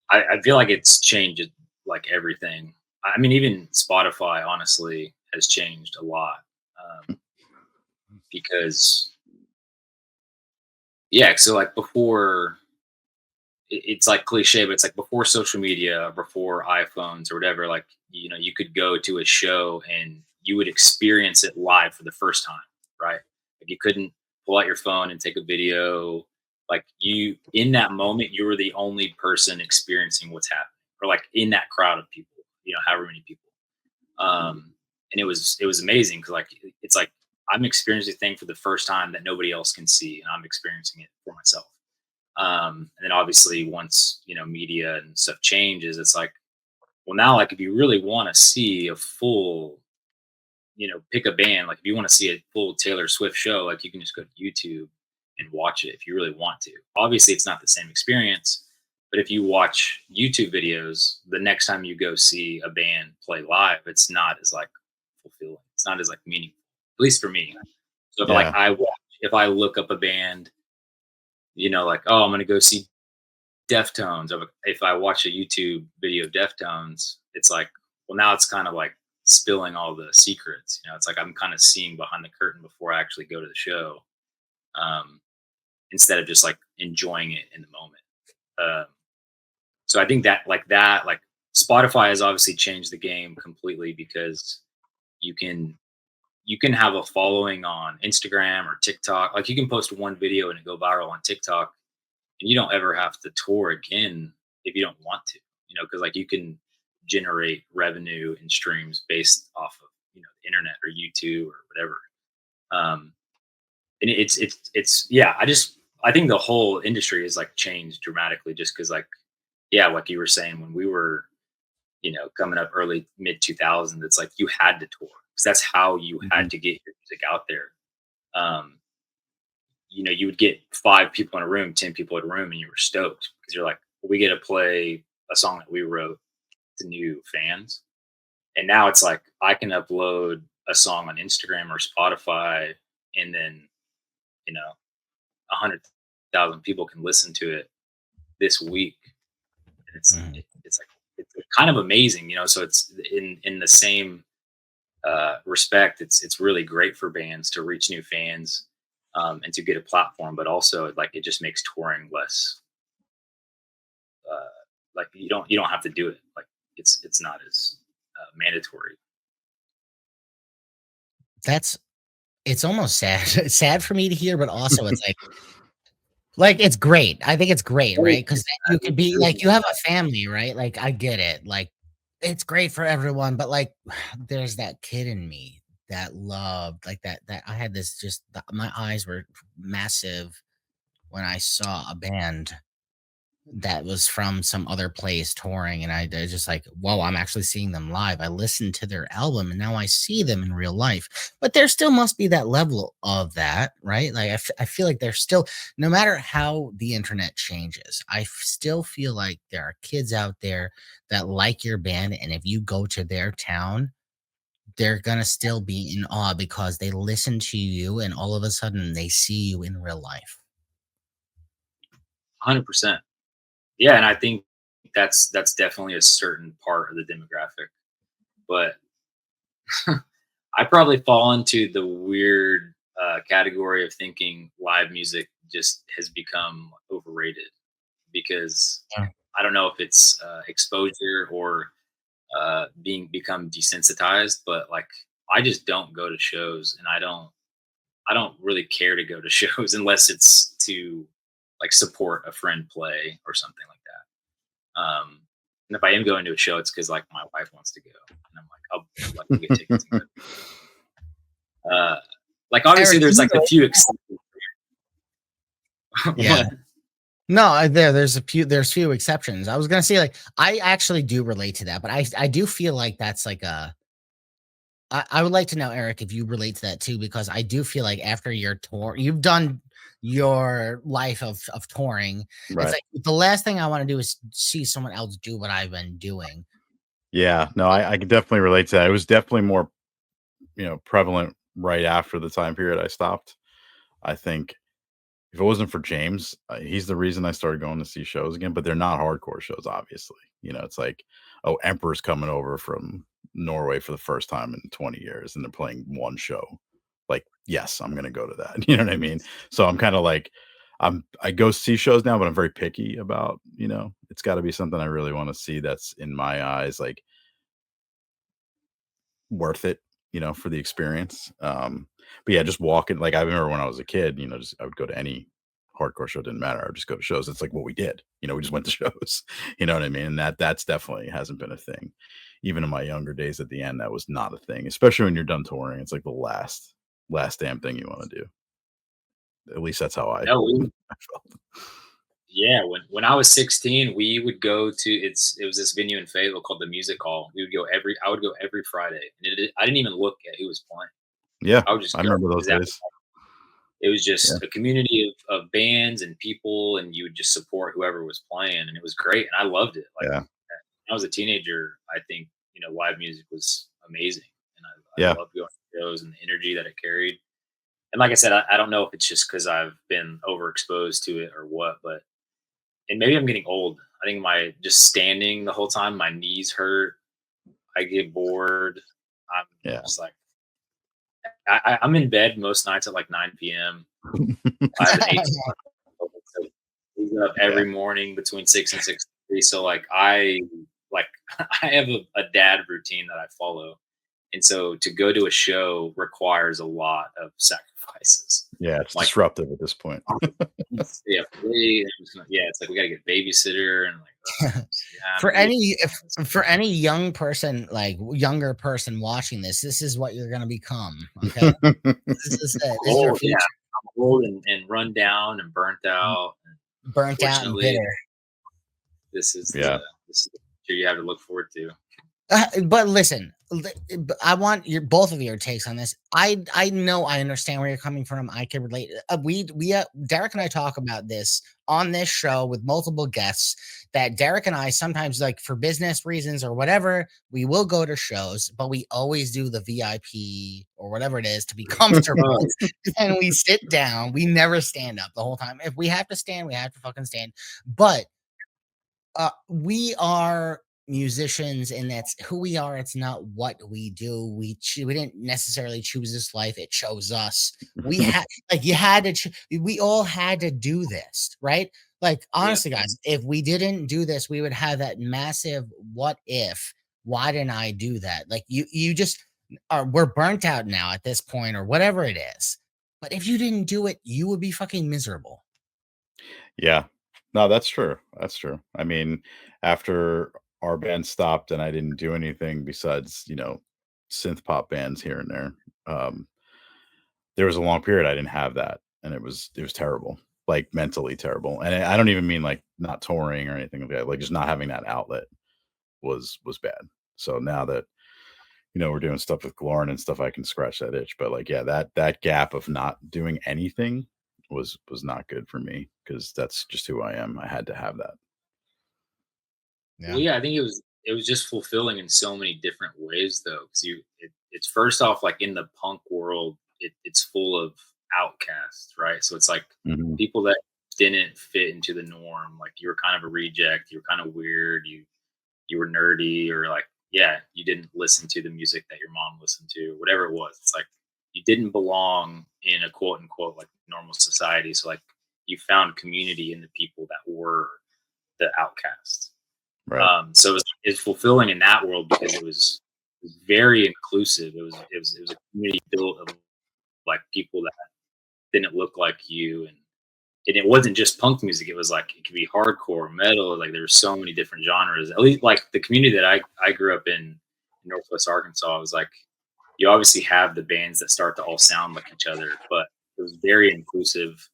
I feel like it's changed like everything. I mean, even Spotify honestly has changed a lot, because yeah. So like before, it's like cliche, but it's like before social media, before iPhones or whatever. Like you could go to a show and you would experience it live for the first time, right? Like you couldn't pull out your phone and take a video. Like you, in that moment, you were the only person experiencing what's happening, or like in that crowd of people, however many people. And it was amazing because like it's like I'm experiencing a thing for the first time that nobody else can see, and I'm experiencing it for myself. And then obviously once media and stuff changes, it's like, well, now like if you really want to see a full, pick a band, like if you want to see a full Taylor Swift show, like you can just go to YouTube and watch it if you really want to. Obviously it's not the same experience, but if you watch YouTube videos, the next time you go see a band play live, it's not as like fulfilling, it's not as like meaningful, at least for me. So if like Yeah. if I look up a band, like, oh, I'm gonna go see Deftones. If I watch a YouTube video of Deftones, it's like, well, now it's kind of like spilling all the secrets. It's like I'm kind of seeing behind the curtain before I actually go to the show, um, instead of just like enjoying it in the moment. So I think that Spotify has obviously changed the game completely because you can you can have a following on Instagram or TikTok. Like you can post one video and it go viral on TikTok, and you don't ever have to tour again if you don't want to, because like you can generate revenue and streams based off of the internet or YouTube or whatever. um and it's yeah, I think the whole industry has like changed dramatically just because like, yeah, like you were saying, when we were coming up early mid 2000s, it's like you had to tour because that's how you Mhm. had to get your music out there. um you would get 5 people in a room, 10 people in a room, and you were stoked because you're like, well, we get to play a song that we wrote to new fans. And now it's like I can upload a song on Instagram or Spotify, and then you know 100,000 people can listen to it this week. And Mhm. it's like it's kind of amazing, so it's in the same respect, it's really great for bands to reach new fans, and to get a platform, but also like it just makes touring less, uh, like you don't have to do it. Like it's not as mandatory. That's it's almost sad. It's sad for me to hear, but also it's like, it's great. I think it's great, Oh, right? Because then you it could be should like, be. you have a family, right? Like, I get it. Like, it's great for everyone, but, like, there's that kid in me that loved, like, that I had this just my eyes were massive when I saw a band that was from some other place touring, and I just like, whoa, I'm actually seeing them live. I listened to their album and now I see them in real life. But there still must be that level of that, right? Like I feel like there's still, no matter how the internet changes, still feel like there are kids out there that like your band, and if you go to their town, they're gonna still be in awe because they listen to you and all of a sudden they see you in real life. 100%. Yeah, and I think that's definitely a certain part of the demographic. But I probably fall into the weird category of thinking live music just has become overrated because Yeah. I don't know if it's exposure or being become desensitized, but like I just don't go to shows, and I don't really care to go to shows unless it's to like support a friend play or something like that. And if I am going to a show, it's because like my wife wants to go, and I'm like, I'll like we'll get tickets and go. Like obviously Eric, can there's you like a few exceptions. Yeah. What? No, there's few exceptions. I was gonna say, like, I actually do relate to that, but I do feel like that's like a I would like to know, Eric, if you relate to that too, because I do feel like after your tour, you've done your life of touring. It's Right. like the last thing I want to do is see someone else do what I've been doing. Yeah. No, I can definitely relate to that. It was definitely more, prevalent right after the time period I stopped. I think if it wasn't for James, he's the reason I started going to see shows again, but they're not hardcore shows, obviously. It's like, oh, Emperor's coming over from Norway for the first time in 20 years and they're playing one show. Like, yes, I'm gonna go to that. You know what I mean? So I'm kind of like, I go see shows now, but I'm very picky about, it's gotta be something I really want to see that's in my eyes, like worth it, for the experience. But yeah, just walking, like I remember when I was a kid, just I would go to any hardcore show, didn't matter. I would just go to shows. It's like what we did. We just went to shows. You know what I mean? And that's definitely hasn't been a thing. Even in my younger days at the end, that was not a thing, especially when you're done touring. It's like the last damn thing you want to do. At least that's how I No, I felt. yeah, when I was 16, we would go to it was this venue in Fayetteville called the Music Hall. I would go every Friday. And I didn't even look at who was playing. Yeah, I would just I go remember those because days. it was Yeah, just a community of bands and people, and you would just support whoever was playing, and it was great, and I loved it. Like yeah, when I was a teenager, I think live music was amazing, and I yeah. loved going to shows and the energy that it carried. And like I said, I don't know if it's just because I've been overexposed to it or what, but and maybe I'm getting old. I think my just standing the whole time, my knees hurt. I get bored. I'm Yeah. just like I'm in bed most nights at like 9 p.m. I have an 18-month-old, so he's up Yeah. every morning between 6 and 6:30. So like I have a dad routine that I follow, and so to go to a show requires a lot of sacrifices. Yeah, it's Like disruptive at this point. stay up late. Yeah, it's like we got to get a babysitter and like yeah, For maybe any if for any young person, like younger person watching this is what you're gonna become. Okay, this is it. I'm This is your old. Yeah, future. I'm old and run down and burnt out. And Burnt out and unfortunately, bitter. this is the Yeah. this is the future you have to look forward to. But listen, I want your both of your takes on this. I know I understand where you're coming from. I can relate. Derek and I talk about this on this show with multiple guests. That Derek and I sometimes, like for business reasons or whatever, we will go to shows, but we always do the VIP or whatever it is to be comfortable. Oh, And we sit down. We never stand up the whole time. If we have to stand, we have to fucking stand. But we are musicians, and that's who we are. It's not what we do. We didn't necessarily choose this life. It chose us. We had like you had to. We all had to do this, right? Like yeah. honestly, guys, if we didn't do this, we would have that massive what if. Why didn't I do that? Like you just are. We're burnt out now at this point, or whatever it is. But if you didn't do it, you would be fucking miserable. Yeah. No, that's true. That's true. I mean, after our band stopped and I didn't do anything besides, synth pop bands here and there, um, there was a long period I didn't have that, and it was terrible, like, mentally terrible, and I don't even mean, like, not touring or anything like that, like, just not having that outlet was bad. So now that, we're doing stuff with Lauren and stuff, I can scratch that itch, but, like, yeah, that gap of not doing anything was not good for me because that's just who I am. I had to have that. Yeah. Well, yeah, I think it was just fulfilling in so many different ways though, because it's first off like in the punk world, it's full of outcasts, right? So it's like Mhm. people that didn't fit into the norm. Like you were kind of a reject, you were kind of weird, you were nerdy, or like yeah, you didn't listen to the music that your mom listened to, whatever it was. It's like you didn't belong in a quote unquote like normal society. So like you found community in the people that were the outcasts. Right. So it's fulfilling in that world because it was very inclusive. It was a community built of like people that didn't look like you, and it wasn't just punk music. It was like it could be hardcore, metal. Like there were so many different genres. At least like the community that I grew up in Northwest Arkansas was like you obviously have the bands that start to all sound like each other, but it was very inclusive.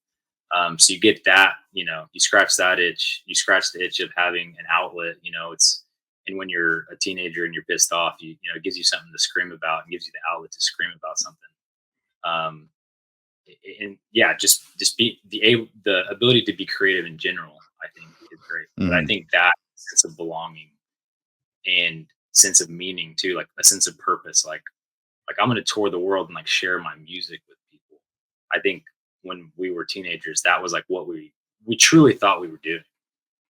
So you get that, you scratch that itch, you scratch the itch of having an outlet. And when you're a teenager and you're pissed off, it gives you something to scream about and gives you the outlet to scream about something. Um, and yeah, just be the ability to be creative in general, I think is great. But I Mhm. think that sense of belonging and sense of meaning too, like a sense of purpose, like I'm going to tour the world and like share my music with people. I think when we were teenagers, that was like what we truly thought we were doing.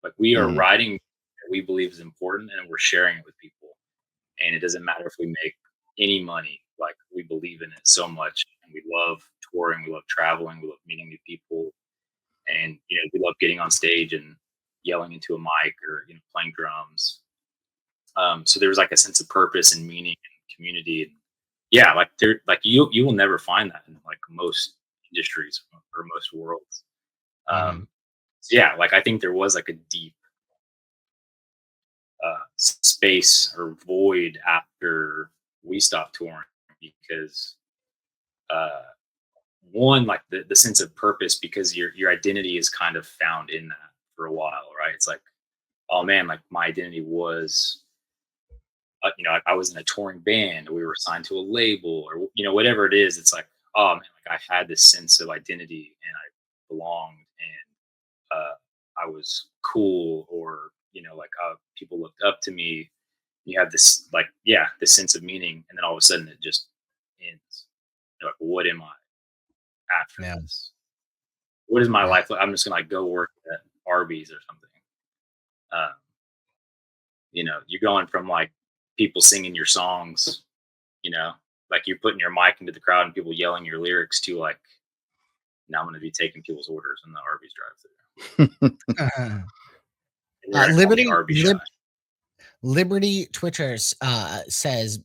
Like we are Mhm. writing that we believe is important and we're sharing it with people. And it doesn't matter if we make any money. Like we believe in it so much, and we love touring, we love traveling, we love meeting new people, and we love getting on stage and yelling into a mic or playing drums. So there was like a sense of purpose and meaning and community. And yeah, like you will never find that in like most industries or most worlds. Mhm. So yeah, like I think there was like a deep space or void after we stopped touring because uh, one, like the sense of purpose, because your identity is kind of found in that for a while, right? It's like, oh man, like my identity was I was in a touring band, or we were signed to a label, or whatever it is. It's like, oh man, like I had this sense of identity and I belonged, and I was cool, or like people looked up to me. You have this like, yeah, this sense of meaning, and then all of a sudden it just ends. You're like, what am I after Yeah. this? What is my Yeah. life like? I'm just gonna like go work at Arby's or something. Uh, you're going from like people singing your songs, you know, like you're putting your mic into the crowd and people yelling your lyrics to like, now I'm going to be taking people's orders in the Arby's drive-thru, and you're going to call me Liberty Arby Shy. Liberty Twitchers says,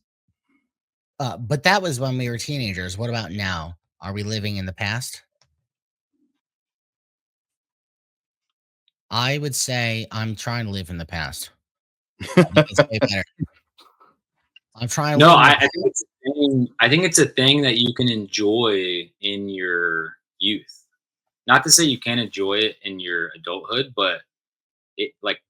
but that was when we were teenagers. What about now? Are we living in the past? I would say I'm trying to live in the past. I think it's way better. I'm trying to No, live in the I think it's a thing. I think it's a thing that you can enjoy in your youth. Not to say you can't enjoy it in your adulthood, but it like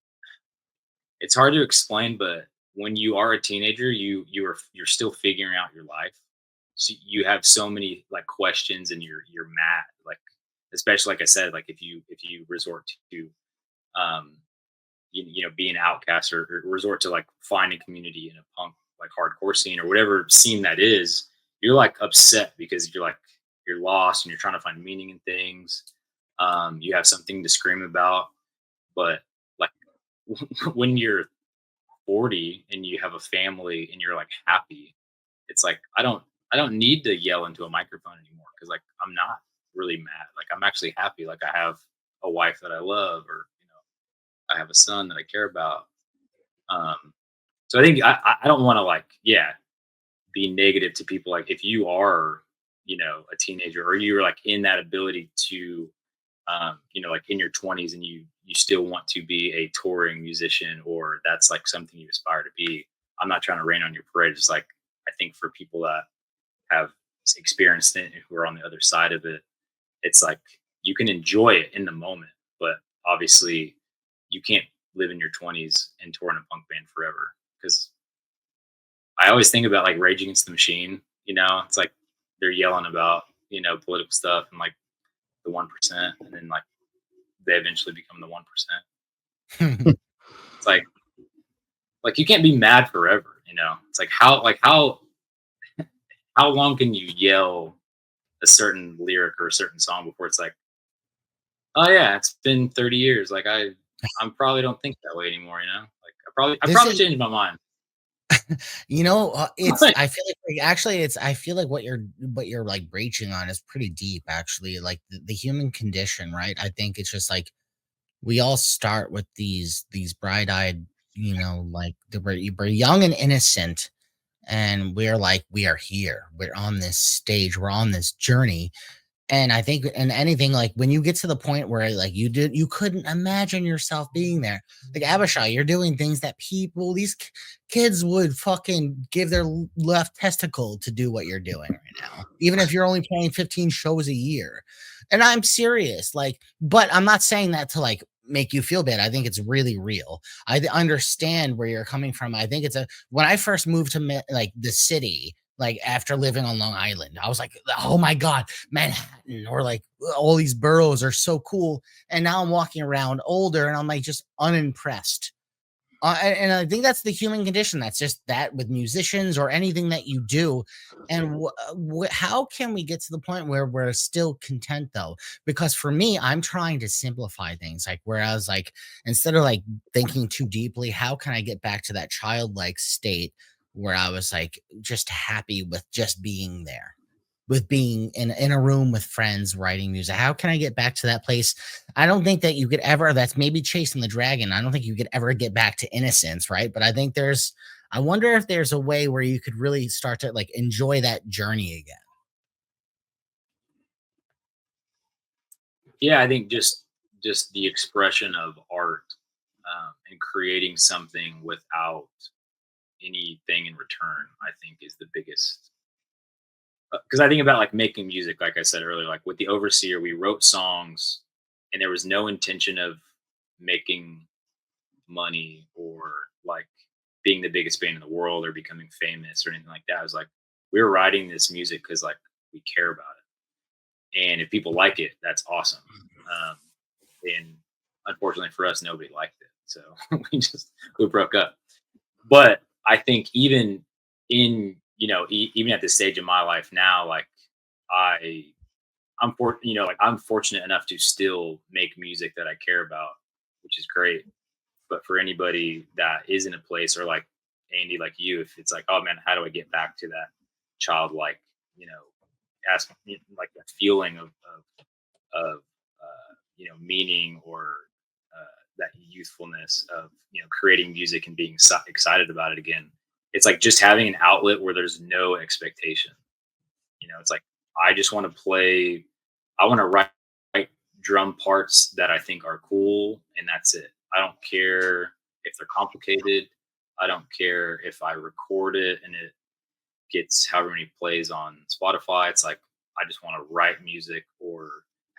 it's hard to explain. But when you are a teenager, you're still figuring out your life. So you have so many like questions, and you're mad. Like especially like I said, like if you resort to um be an outcast, or resort to like finding community in a punk like hardcore scene or whatever scene that is, you're like upset because you're lost and you're trying to find meaning in things. You have something to scream about, but like when you're 40 and you have a family and you're like happy, it's like I don't need to yell into a microphone anymore because like I'm not really mad. Like I'm actually happy. Like I have a wife that I love, or I have a son that I care about. Um, so I think I don't want to like, yeah, be negative to people. Like if you are, a teenager, or you're like in that ability to, like in your 20s, and you still want to be a touring musician, or that's like something you aspire to be. I'm not trying to rain on your parade. It's like I think for people that have experienced it and who are on the other side of it, it's like you can enjoy it in the moment, but obviously you can't live in your 20s and tour in a punk band forever, because I always think about like Rage Against the Machine. It's like they're yelling about political stuff and like the 1%, and then like they eventually become the 1%. It's like you can't be mad forever. It's like how long can you yell a certain lyric or a certain song before it's like, oh yeah, it's been 30 years. Like I probably don't think that way anymore. Like I this probably is changed my mind. it's I feel like actually it's I feel like what you're like breaching on is pretty deep actually, like the human condition, right? I think it's just like we all start with these bright-eyed, like we're young and innocent, and we're like we are here. We're on this stage, we're on this journey, And I think in anything, like, when you get to the point where, like, you couldn't imagine yourself being there. Like, Abishai, you're doing things that people these kids would fucking give their left testicle to do what you're doing right now, even if you're only playing 15 shows a year. And I'm serious, like, but I'm not saying that to, like, make you feel bad. I think it's really real. Understand where you're coming from. I think it's a when I first moved to like the city, like after living on Long Island, I was like, oh my God, Manhattan or like all these boroughs are so cool. And now I'm walking around older and I'm like just unimpressed. And I think that's the human condition. That's just that with musicians or anything that you do. And how can we get to the point where we're still content though? Because for me, I'm trying to simplify things. Like, whereas, like, instead of like thinking too deeply, how can I get back to that childlike state where I was like just happy with just being there? With being in a room with friends writing music. How can I get back to that place? I don't think that you could ever that's maybe chasing the dragon. I don't think you could ever get back to innocence, right? But I wonder if there's a way where you could really start to like enjoy that journey again. Yeah, I think just the expression of art, and creating something without anything in return, I think is the biggest. Because I think about like making music, like I said earlier, like with the Overseer, we wrote songs, and there was no intention of making money or like being the biggest band in the world or becoming famous or anything like that. It was like we were writing this music because like we care about it, and if people like it, that's awesome. Um, and unfortunately for us, nobody liked it, so we broke up. But I think even in even at this stage of my life now, like I like I'm fortunate enough to still make music that I care about, which is great. But for anybody that is in a place or like Andy, like you, if it's like, oh man, how do I get back to that childlike, you know, ask like that feeling of meaning or that youthfulness of creating music and being excited about it again. It's like just having an outlet where there's no expectation. It's like I just want to play. I want to write drum parts that I think are cool, and that's it. I don't care if they're complicated. I don't care if I record it and it gets however many plays on Spotify. It's like I just want to write music or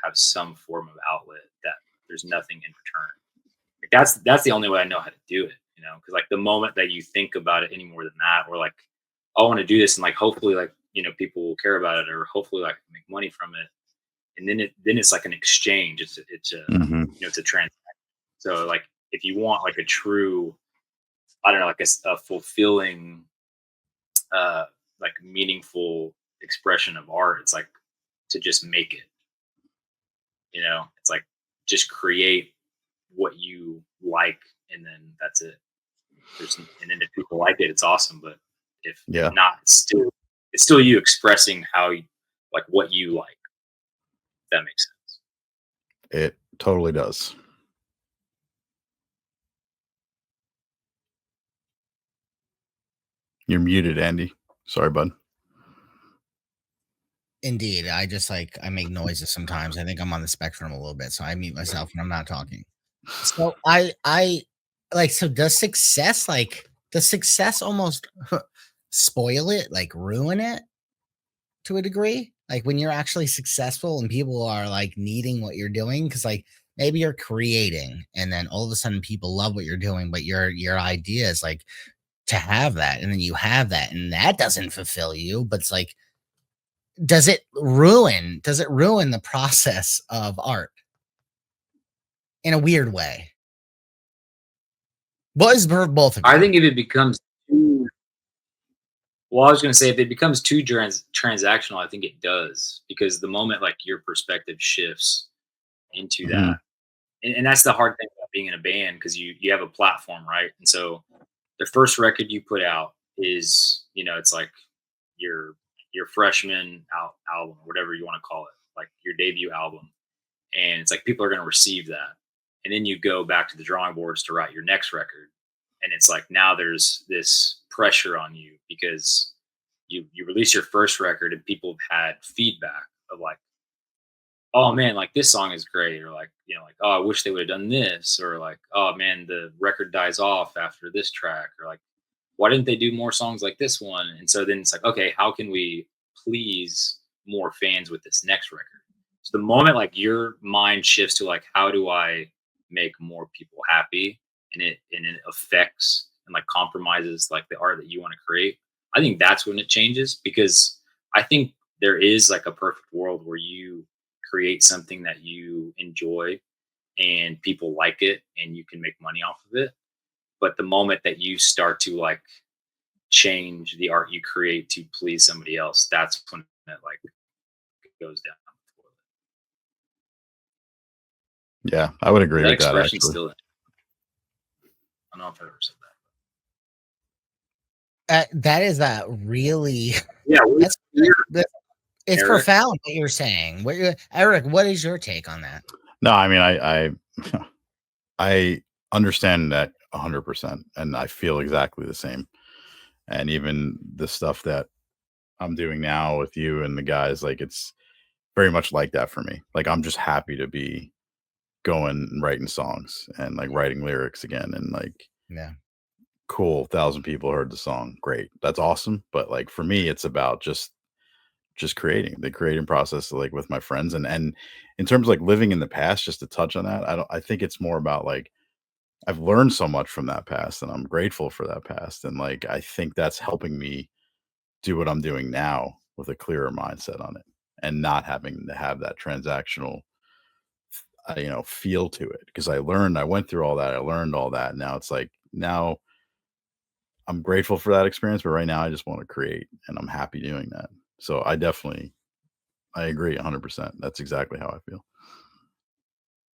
have some form of outlet that there's nothing in return. Like that's the only way I know how to do it. Because like the moment that you think about it any more than that, or like I want to do this and like hopefully like people will care about it or hopefully like make money from it, and then it's like an exchange. It's a Mhm. it's a transaction. So like if you want like a true, I don't know, like a fulfilling uh like meaningful expression of art, it's like to just make it. It's like just create what you like, and then that's it. And then if people like it, it's awesome. But if Yeah, not, it's still you expressing how like what you like. If that makes sense. it totally does. You're muted, Andy. Sorry, bud. Indeed. I just like I make noises sometimes. I think I'm on the spectrum a little bit, so I mute myself when I'm not talking. So I like so does success almost spoil it, like ruin it to a degree? Like when you're actually successful and people are like needing what you're doing because like maybe you're creating and then all of a sudden people love what you're doing, but your idea is like to have that and then you have that and that doesn't fulfill you, but it's like does it ruin the process of art in a weird way? What is for both of I you? think if it becomes too, well, I was going to say if it becomes too transactional, I think it does because the moment like your perspective shifts into that, Mhm. and that's the hard thing about being in a band because you have a platform, right? And so the first record you put out is it's like your your freshman album, whatever you want to call it, like your debut album, and it's like people are going to receive that, and then you go back to the drawing boards to write your next record, and it's like now there's this pressure on you because you release your first record and people have had feedback of like oh man, like this song is great, or like, like, oh, I wish they would have done this, or like, oh man, the record dies off after this track, or like, why didn't they do more songs like this one? And so then it's like, okay, how can we please more fans with this next record? So the moment like your mind shifts to like, how do I make more people happy, and it affects and like compromises like the art that you want to create, I think that's when it changes, because I think there is like a perfect world where you create something that you enjoy and people like it and you can make money off of it. But the moment that you start to like change the art you create to please somebody else, that's when it like goes down. Yeah, I would agree That with that expression actually. still, I don't know if I've ever said that. That is a really Yeah, that's we're it's Eric. profound what you're saying. Eric, what is your take on that? No, I mean, I understand that 100%, and I feel exactly the same. And even the stuff that I'm doing now with you and the guys, like it's very much like that for me. Like I'm just happy to be going and writing songs and like writing lyrics again, and like Yeah. cool, 1,000 people heard the song. Great. That's awesome. But like for me, it's about just creating the creating process like with my friends. And in terms of like living in the past, just to touch on that, I think it's more about like I've learned so much from that past and I'm grateful for that past. And like I think that's helping me do what I'm doing now with a clearer mindset on it and not having to have that transactional feel to it, because I went through all that, I learned all that. Now it's like now I'm grateful for that experience, but right now I just want to create and I'm happy doing that. So I agree 100%. That's exactly how I feel.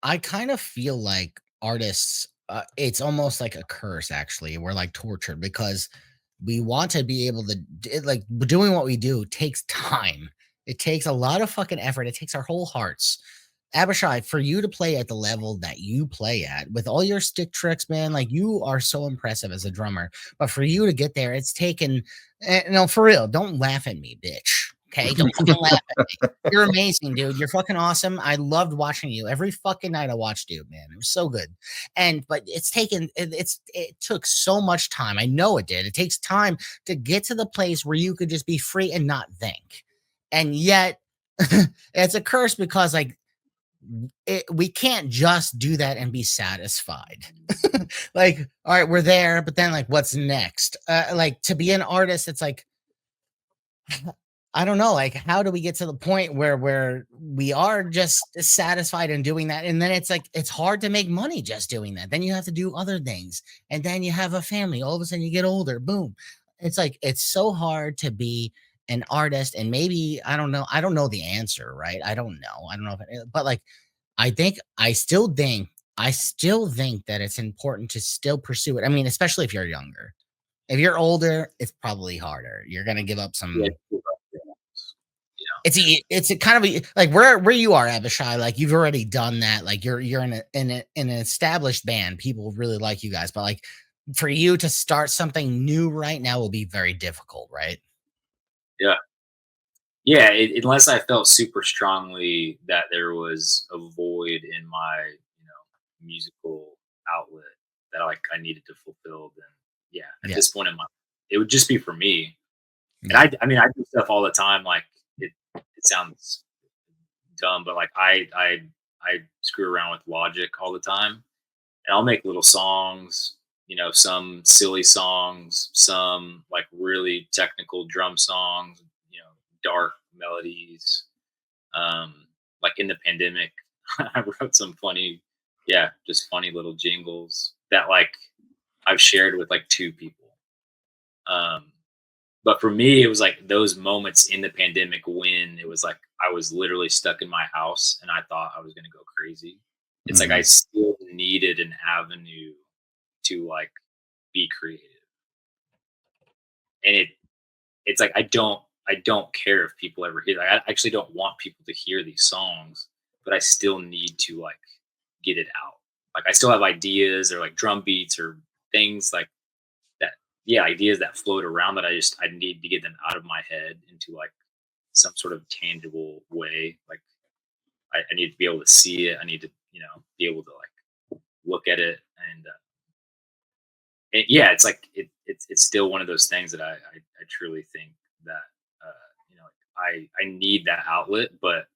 I kind of feel like artists, it's almost like a curse, actually. We're like tortured because we want to be able to, like, doing what we do takes time. It takes a lot of fucking effort. It takes our whole hearts. Abishai, for you to play at the level that you play at with all your stick tricks, man, like you are so impressive as a drummer. But for you to get there, it's taken, no, for real, don't laugh at me, bitch. Okay. Don't fucking laugh. You're amazing, dude. You're fucking awesome. I loved watching you every fucking night. I watched you, man. It was so good. But it took so much time. I know it did. It takes time to get to the place where you could just be free and not think. And yet it's a curse because like we can't just do that and be satisfied. Like, all right, we're there, but then like what's next? Like to be an artist, it's like I don't know, like, how do we get to the point where we are just satisfied in doing that? And then it's like it's hard to make money just doing that. Then you have to do other things, and then you have a family. All of a sudden, you get older. Boom! It's like it's so hard to be an artist, and maybe I don't know. I don't know the answer, right? I don't know. I don't know if, but like, I still think that it's important to still pursue it. I mean, especially if you're younger. If you're older, it's probably harder. You're gonna give up Yeah, some yeah, it's a kind of like where you are, Abishai. Like you've already done that. Like you're in an established band. People really like you guys, but like for you to start something new right now will be very difficult, right? yeah. Yeah, unless I felt super strongly that there was a void in my, musical outlet that like I needed to fulfill, then yeah, at Yeah, this point in my, it would just be for me. And yeah, I mean, I do stuff all the time. Like it sounds dumb, but like I screw around with Logic all the time, and I'll make little songs. Some silly songs, some like really technical drum songs. Dark melodies. Like in the pandemic, I wrote some funny, yeah, just funny little jingles that like I've shared with like two people. Um, but for me, it was like those moments in the pandemic when it was like I was literally stuck in my house and I thought I was going to go crazy. It's like I Mhm. still needed an avenue to like be creative, and it's like I don't care if people ever hear. Like, I actually don't want people to hear these songs, but I still need to like get it out. Like I still have ideas or like drum beats or things like that. Yeah, ideas that float around that I need to get them out of my head into like some sort of tangible way. Like I need to be able to see it. I need to, be able to like look at it, and yeah, it's like it's still one of those things that I truly think that I need that outlet. But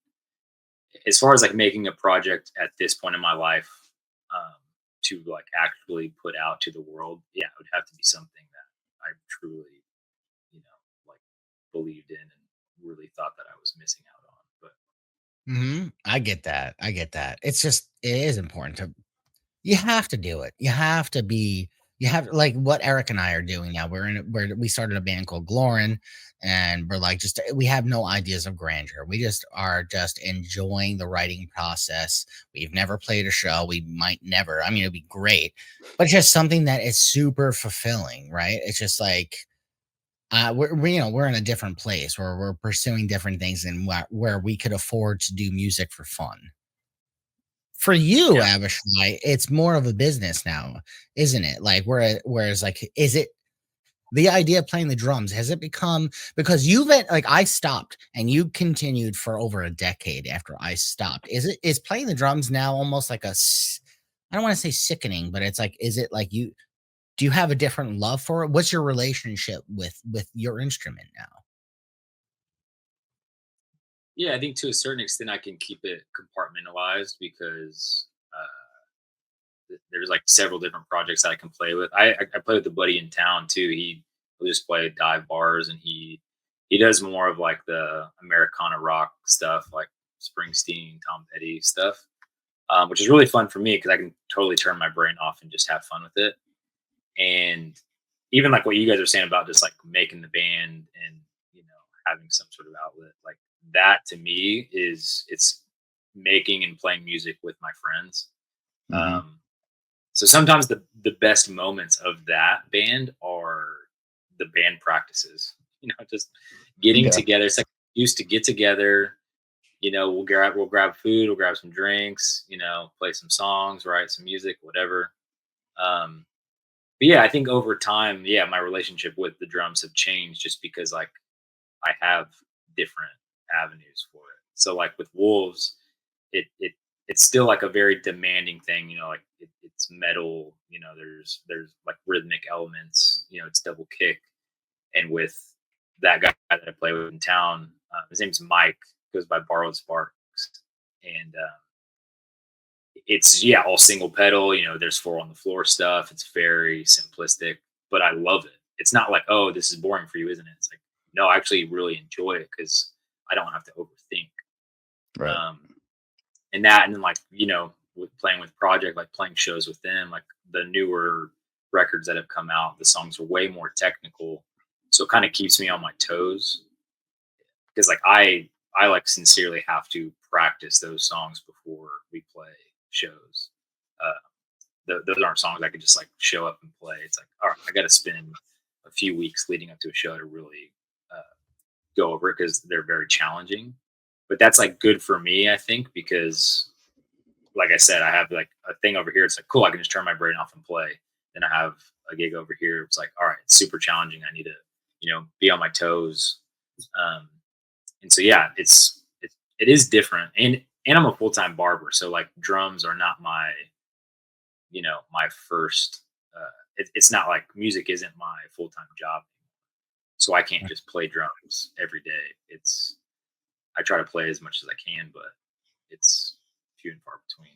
as far as like making a project at this point in my life, um, to like actually put out to the world, yeah, it would have to be something that I truly, like believed in and really thought that I was missing out on. But I get that. I get that. It's just it is important to you have to do it. You have to be you have like what Eric and I are doing now. We started a band called Glorin, and we're like just we have no ideas of grandeur. We just are just enjoying the writing process. We've never played a show. We might never. I mean, it'd be great, but just something that is super fulfilling, right? It's just like we're in a different place where we're pursuing different things and where we could afford to do music for fun. For you, yeah, Abishai, it's more of a business now, isn't it? Like, whereas, like, is it the idea of playing the drums? Has it become because you've been like I stopped and you continued for over a decade after I stopped? Is playing the drums now almost like I don't want to say sickening, but it's like, is it like you do you have a different love for it? What's your relationship with your instrument now? yeah, I think to a certain extent I can keep it compartmentalized because there's like several different projects that I can play with. I play with a buddy in town too. He will just play dive bars, and he does more of like the Americana rock stuff, like Springsteen, Tom Petty stuff, which is really fun for me because I can totally turn my brain off and just have fun with it. And even like what you guys are saying about just like making the band and having some sort of outlet, like that to me is it's making and playing music with my friends. Mhm. Um, so sometimes the best moments of that band are the band practices. Just getting Yeah. together. It's like used to get together. We'll grab food, we'll grab some drinks. Play some songs, write some music, whatever. Um, but yeah, I think over time, yeah, my relationship with the drums have changed just because like I have different avenues for it. So like with Wolves, it's still like a very demanding thing. Like it's metal. There's like rhythmic elements. It's double kick, and with that guy that I play with in town, his name's Mike. Goes by Borrowed Sparks, and it's yeah all single pedal. There's four on the floor stuff. It's very simplistic, but I love it. It's not like, oh, this is boring for you, isn't it? It's like, no, I actually really enjoy it because I don't have to overthink. Right. Um, and then like with playing with Project, like playing shows with them, like the newer records that have come out, the songs are way more technical, so it kind of keeps me on my toes because like I like sincerely have to practice those songs before we play shows. Those aren't songs I could just like show up and play. It's like, all right, I got to spend a few weeks leading up to a show to really uh, go over it because they're very challenging. But that's like good for me, I think, because like I said, I have like a thing over here. It's like cool. I can just turn my brain off and play. Then I have a gig over here. It's like, all right, it's super challenging. I need to, be on my toes. Um, and so yeah, it is different. And I'm a full time barber, so like drums are not my first. It's not like music isn't my full time job, so I can't just play drums every day. I try to play as much as I can, but it's few and far between.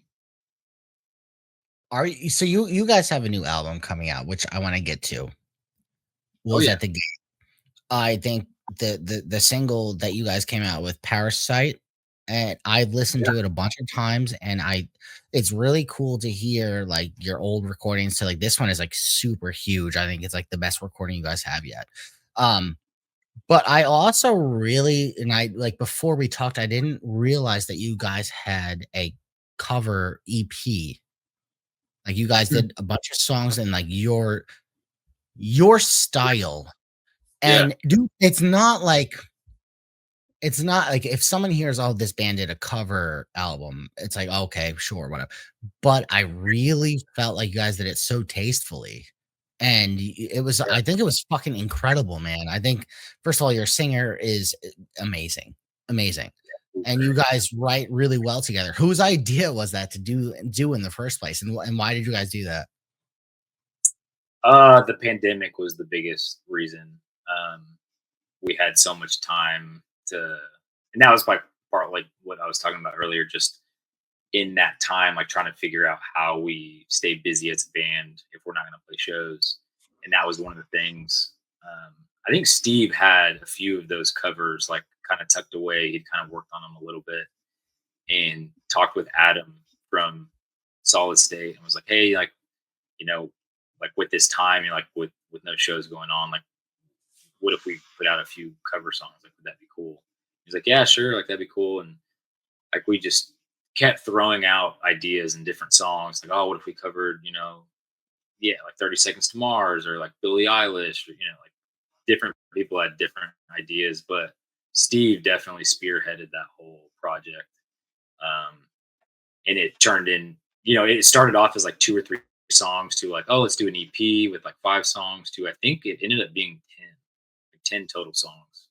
Are you so you guys have a new album coming out, which I want to get to. Oh Was yeah, at the I think the single that you guys came out with, Parasite, and I've listened yeah, to it a bunch of times, and I it's really cool to hear like your old recordings. So like this one is like super huge. I think it's like the best recording you guys have yet. Um, but I also really and I like before we talked, I didn't realize that you guys had a cover EP. Like you guys Hmm. did a bunch of songs and like your style. Yeah, And dude, it's not like if someone hears, "Oh, this band did a cover album," it's like, "Okay, sure, whatever." But I really felt like you guys did it so tastefully, and it was yeah. I think it was fucking incredible, man. I think, first of all, your singer is amazing, amazing. and you guys write really well together. Whose idea was that to do in the first place, and why did you guys do that? The pandemic was the biggest reason. Um, we had so much time to, and that was like part like what I was talking about earlier. Just in that time, like trying to figure out how we stay busy as a band if we're not going to play shows, and that was one of the things. I think Steve had a few of those covers like kind of tucked away. He'd kind of worked on them a little bit and talked with Adam from Solid State and was like, "Hey, like you know, like with this time, like with no shows going on, like what if we put out a few cover songs? Like, would that be cool?" He's like, "Yeah, sure, like that'd be cool." And like we just kept throwing out ideas and different songs. Like, oh, what if we covered, yeah, like 30 Seconds to Mars or like Billie Eilish, or, like different people had different ideas, but Steve definitely spearheaded that whole project. Um, and it turned in, it started off as like two or three songs to like, oh, let's do an EP with like five songs to, I think it ended up being 10, like 10 total songs.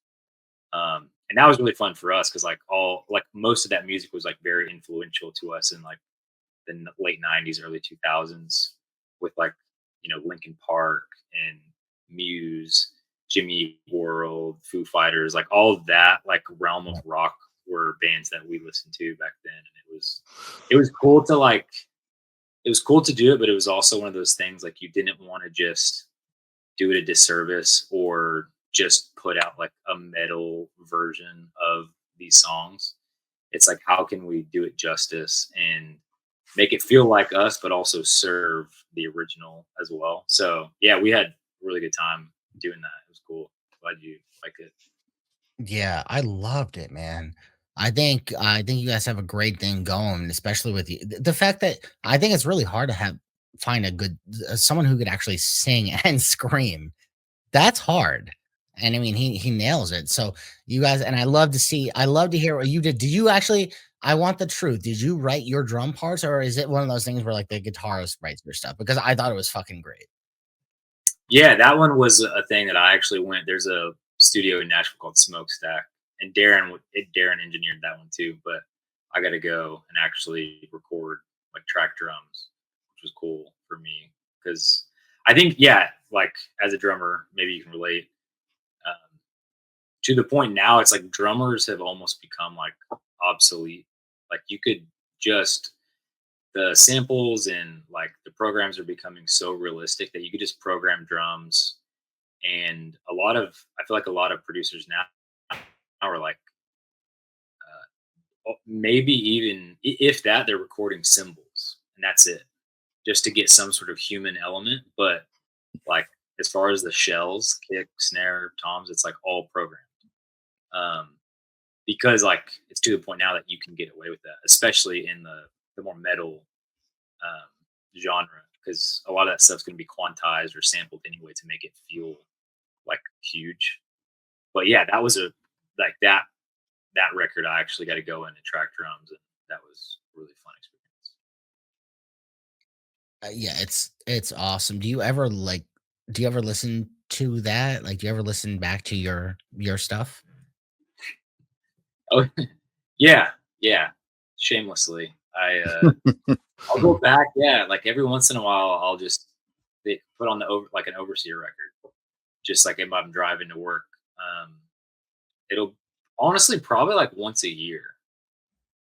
And that was really fun for us because like most of that music was like very influential to us in like the late 90s, early 2000s with like, Linkin Park and Muse, Jimmy Eat World, Foo Fighters, like all of that like realm of rock were bands that we listened to back then. And it was cool to like, it was cool to do it, but it was also one of those things like you didn't want to just do it a disservice or just put out like a metal version of these songs. It's like, how can we do it justice and make it feel like us, but also serve the original as well? So yeah, we had a really good time doing that. It was cool. Glad you like it. Yeah, I loved it, man. I think you guys have a great thing going, especially with the fact that I think it's really hard to find a good someone who could actually sing and scream. That's hard. And I mean, he nails it. So you guys, and I love to hear what you did. Did you actually? I want the truth. Did you write your drum parts, or is it one of those things where like the guitarist writes your stuff? Because I thought it was fucking great. Yeah, that one was a thing that I actually went. There's a studio in Nashville called Smokestack, and Darren engineered that one too. But I got to go and actually record like track drums, which was cool for me because I think yeah, like as a drummer, maybe you can relate um, to the point now. It's like drummers have almost become like obsolete. Like you could just the samples and like the programs are becoming so realistic that you could just program drums and I feel like a lot of producers now are like maybe even if that they're recording cymbals and that's it just to get some sort of human element, but like as far as the shells, kick, snare, toms, it's like all programmed. um because like it's to the point now that you can get away with that, especially in the more metal um genre, because a lot of that stuff's going to be quantized or sampled anyway to make it feel like huge. But yeah, that was a like that record. I actually got to go in and track drums, and that was a really fun experience. Yeah, it's awesome. Do you ever listen to that? Like, do you ever listen back to your stuff? Oh yeah, yeah. Shamelessly, I'll go back. Yeah, like every once in a while, I'll just put on the like an overseer record, just like if I'm driving to work. Um, it'll honestly probably like once a year,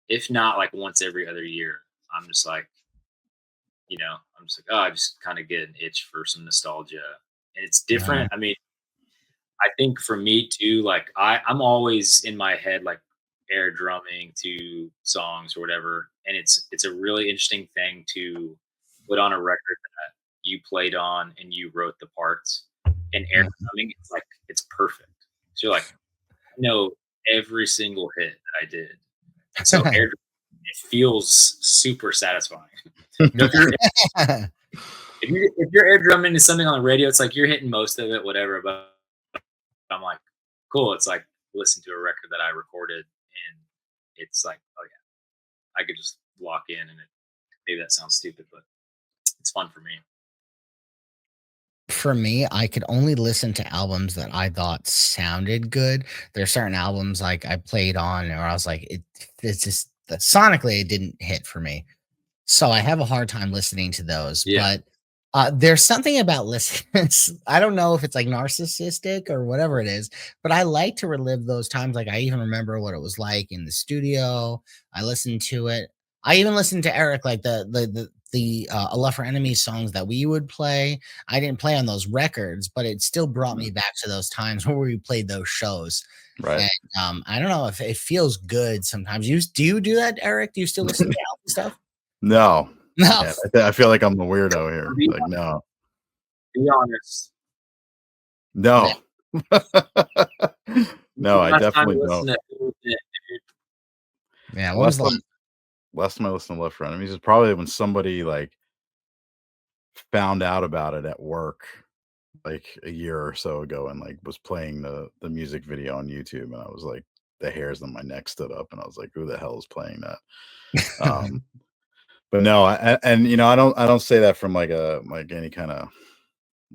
if not like once every other year. I'm just like, I'm just like, oh, I just kind of get an itch for some nostalgia, and it's Right. different. I mean, I think for me too, like I'm always in my head like air drumming to songs or whatever, and it's a really interesting thing to put on a record that you played on and you wrote the parts, and air Mhm. drumming. It's like it's perfect. So you're like, I know every single hit that I did, and so air it feels super satisfying. If you're if you're air drumming to something on the radio, it's like you're hitting most of it, whatever. But I'm like, cool. It's like listen to a record that I recorded, and it's like, oh yeah, I could just lock in, and maybe that sounds stupid, but it's fun for me. for me, I could only listen to albums that I thought sounded good. There's certain albums like I played on, or I was like, it's just that sonically it didn't hit for me. So I have a hard time listening to those, Yeah. but, there's something about listening. I don't know if it's, like, narcissistic or whatever it is, but I like to relive those times, like, I even remember what it was like in the studio. I listened to it. I even listened to Eric, like, A Love for Enemies songs that we would play. I didn't play on those records, but it still brought Mhm. me back to those times where we played those shows, Right. and, I don't know if it feels good sometimes. Do you do that, Eric? Do you still listen to album stuff? No. No. Yeah, I feel like I'm the weirdo here. Be, Like, no. be honest. Yeah. No. No, I Last time definitely you don't. listened to it, dude? Yeah, when was Last the time last time I listened to Left for Enemies is probably when somebody, like, found out about it at work, like, a year or so ago and, like, was playing the music video on YouTube, and I was like the hairs on my neck stood up, and I was like, "Who the hell is playing that?" Um, but no, I don't say that from, like, any kinda,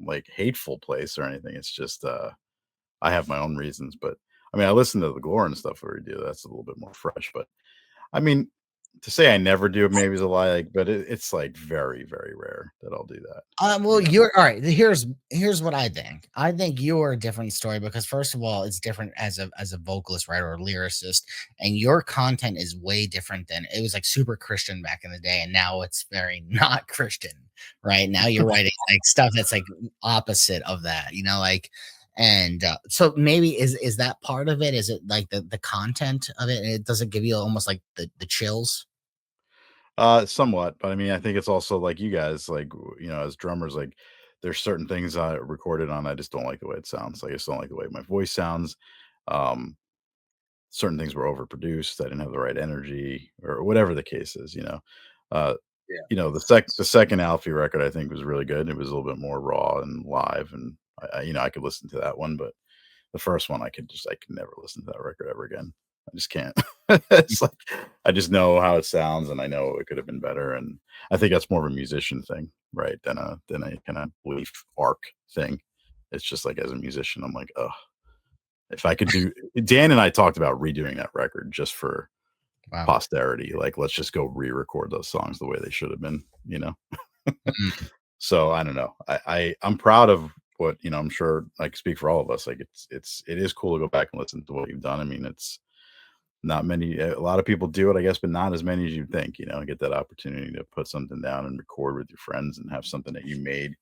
like, hateful place or anything. It's just, I have my own reasons, but, I mean, I listen to the Glory and stuff where we do, that's a little bit more fresh, but, I mean, to say I never do it maybe is a lie, like, but it's, like, very, very rare that I'll do that, Well, you know? you're all right. Here's what I think. I think you're a different story because first of all, it's different as a vocalist, writer, or lyricist, and your content is way different than it was like super Christian back in the day, and now it's very not Christian, right? Now you're writing like stuff that's like opposite of that, like and so maybe is that part of it? Is it like the content of it? And it doesn't give you almost like the chills? Somewhat, but I mean, I think it's also like you guys, like, as drummers, like, there's certain things I recorded on, I just don't like the way it sounds. Like, I just don't like the way my voice sounds. Um, Certain things were overproduced. I didn't have the right energy, or whatever the case is. Uh, Yeah. the second Alfie record I think was really good. It was a little bit more raw and live, and I could listen to that one, but the first one I could never listen to that record ever again. I just can't. It's like I just know how it sounds and I know it could have been better. And I think that's more of a musician thing, right? Than a kind of belief arc thing. It's just like as a musician, I'm like, oh, if I could do Dan and I talked about redoing that record just for Wow. posterity. Like, let's just go re-record those songs the way they should have been. Mhm. So I don't know. I'm proud of what I'm sure I can speak for all of us. Like it is cool to go back and listen to what you've done. I mean, it's not many a lot of people do it, I guess, but not as many as you'd think, get that opportunity to put something down and record with your friends and have something that you made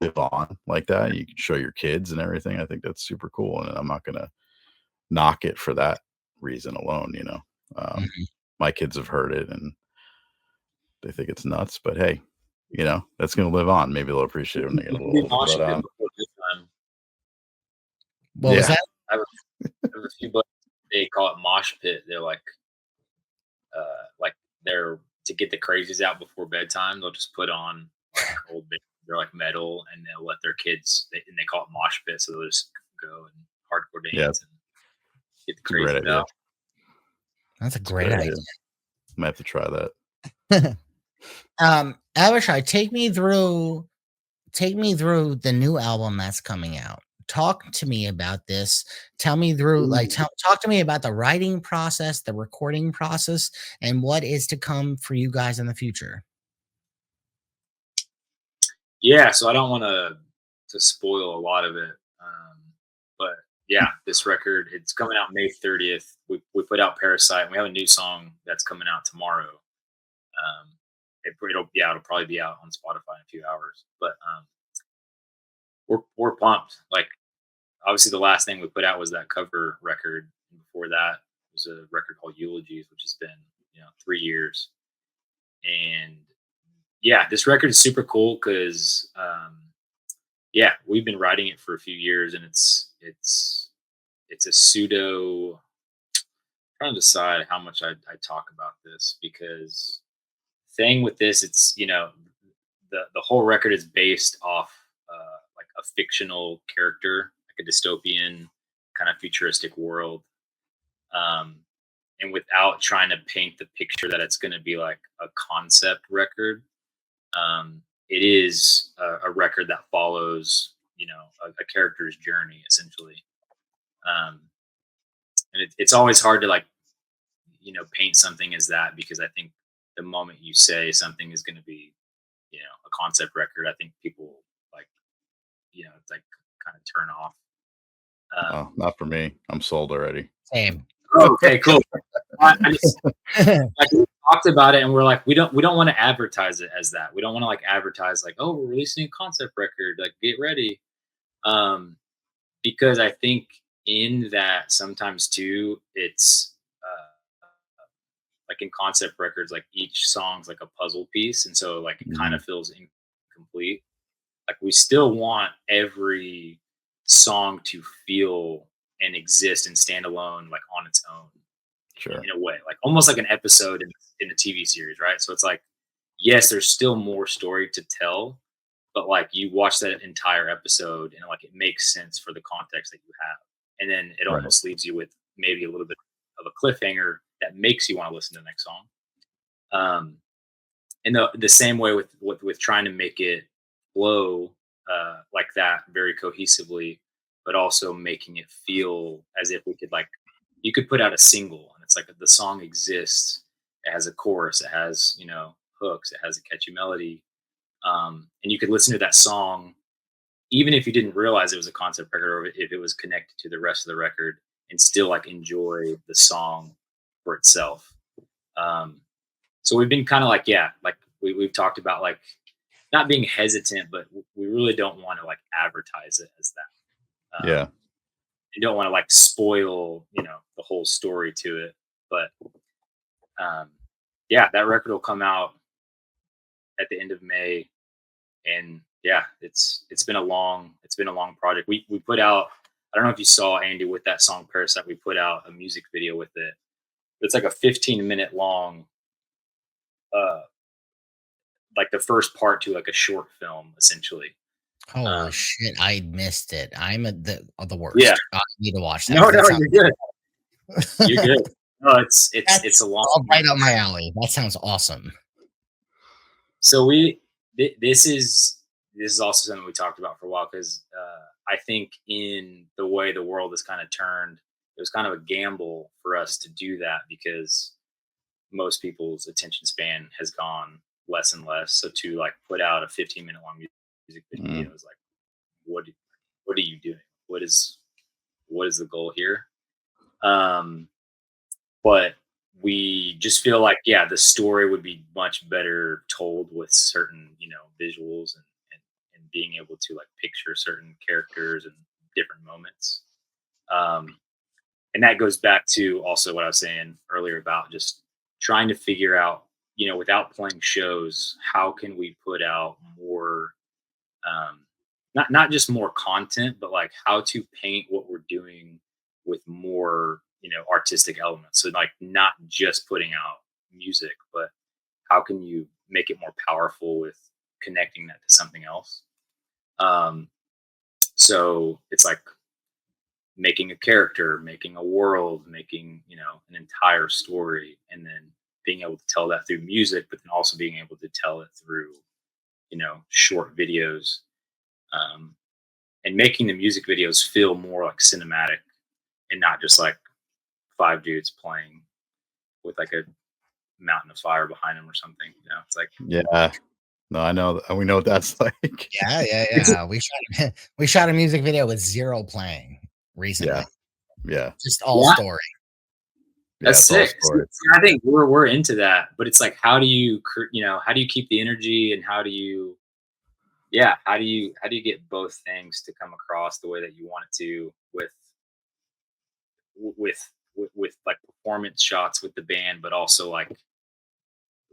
live on like that. You can show your kids and everything. I think that's super cool. And I'm not gonna knock it for that reason alone. Um, Mhm. my kids have heard it and they think it's nuts, but hey, that's gonna live on. Maybe they'll appreciate it when they get a little We older. mosh But pit before this time. What was yeah, that? I have a few buddies, they call it mosh pit. They're like they're to get the crazies out before bedtime. They'll just put on like old bands. They're like metal, and they'll let their kids. And they call it mosh pit, so they'll just go and hardcore yeah, dance and get the it's a great crazies idea. out. That's a It's a great great idea. idea. Might have to try that. Abishai, take me through the new album that's coming out. Talk to me about this. Tell me through, like, Ooh. talk to me about the writing process, the recording process, and what is to come for you guys in the future. Yeah, so I don't want to spoil a lot of it, but yeah, this record it's coming out May 30th. We put out Parasite. And we have a new song that's coming out tomorrow. It'll probably be out on Spotify in a few hours. But we're pumped. Like obviously, the last thing we put out was that cover record. And before that was a record called Eulogies, which has been 3 years. And yeah, this record is super cool because yeah, we've been writing it for a few years, and it's a pseudo. Trying to decide how much I talk about this because thing with this, it's the whole record is based off like a fictional character, like a dystopian kind of futuristic world, um, and without trying to paint the picture that it's going to be like a concept record, it is a record that follows a character's journey essentially. Um, and it's always hard to like paint something as that, because I think the moment you say something is going to be a concept record, I think people like it's like kind of turn off. Oh, not for me. I'm sold already. Same. Oh, okay, cool. I just like we talked about it, and we're like, we don't want to advertise it as that. We don't want to like advertise like, oh, we're releasing a concept record, like get ready. Um, because I think in that sometimes too, it's like in concept records, like each song's like a puzzle piece, and so like it kind Mhm. of feels incomplete. Like we still want every song to feel and exist and stand alone, like on its own, Sure. in a way, like almost like an episode in a TV series, right? So it's like, yes, there's still more story to tell, but like you watch that entire episode and like it makes sense for the context that you have, and then it Right. almost leaves you with maybe a little bit of a cliffhanger that makes you want to listen to the next song. Um, and the same way with trying to make it flow like that very cohesively, but also making it feel as if we could like you could put out a single and it's like the song exists. It has a chorus, it has hooks, it has a catchy melody, and you could listen to that song even if you didn't realize it was a concept record, or if it was connected to the rest of the record, and still like enjoy the song for itself. Um, so we've been kind of like, yeah, like we've talked about like not being hesitant, but we really don't want to like advertise it as that. Yeah. You don't want to like spoil, the whole story to it. But um, yeah, that record will come out at the end of May, and yeah, it's been a long project. We put out. I don't know if you saw, Andy, with that song Parasite. We put out a music video with it. It's like a 15-minute long, uh, like the first part to like a short film, essentially. Holy Um, shit, I missed it. I'm the yeah, worst. I need to watch that no, because no, that sounds you're good. You're good. No, it's that's a long. all right up my alley. That sounds awesome. So this is also something we talked about for a while, because I think in the way the world has kind of turned, it was kind of a gamble for us to do that, because most people's attention span has gone less and less. So to like put out a 15-minute long music Mm. video is like, what what are you doing? What is the goal here? Um, but we just feel like, yeah, the story would be much better told with certain visuals, and being able to like picture certain characters and different moments. um and that goes back to also what I was saying earlier about just trying to figure out, without playing shows, how can we put out more, um not just more content, but like how to paint what we're doing with more artistic elements. So like not just putting out music, but how can you make it more powerful with connecting that to something else. So it's like making a character, making a world, making an entire story, and then being able to tell that through music, but then also being able to tell it through short videos, um, and making the music videos feel more like cinematic, and not just like five dudes playing with like a mountain of fire behind them or something. It's like Yeah. No, I know. We know what that's like. Yeah, yeah, it's yeah. We shot a music video with 0 playing recently. Yeah. Yeah. Just all yeah, story. Yeah. that's It's all sick. See, story. I think we're into that, but it's like, how do you how do you keep the energy, and how do you how do you get both things to come across the way that you want it to, with like performance shots with the band, but also like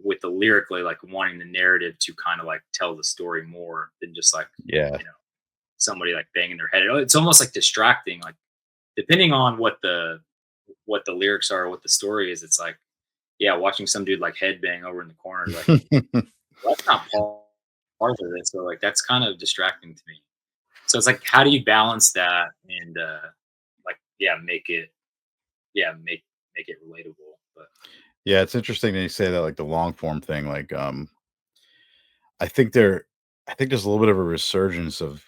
with the lyrically, like wanting the narrative to kind of like tell the story more than just like Yeah. you know somebody like banging their head. It's almost like distracting, like depending on what the lyrics are, what the story is. It's like, yeah, watching some dude like headbang over in the corner is like, well, that's not part of it. So like that's kind of distracting to me. So it's like, how do you balance that, and like, make it relatable? But Yeah. It's interesting that you say that, like the long form thing. I think there, I think there's a little bit of a resurgence of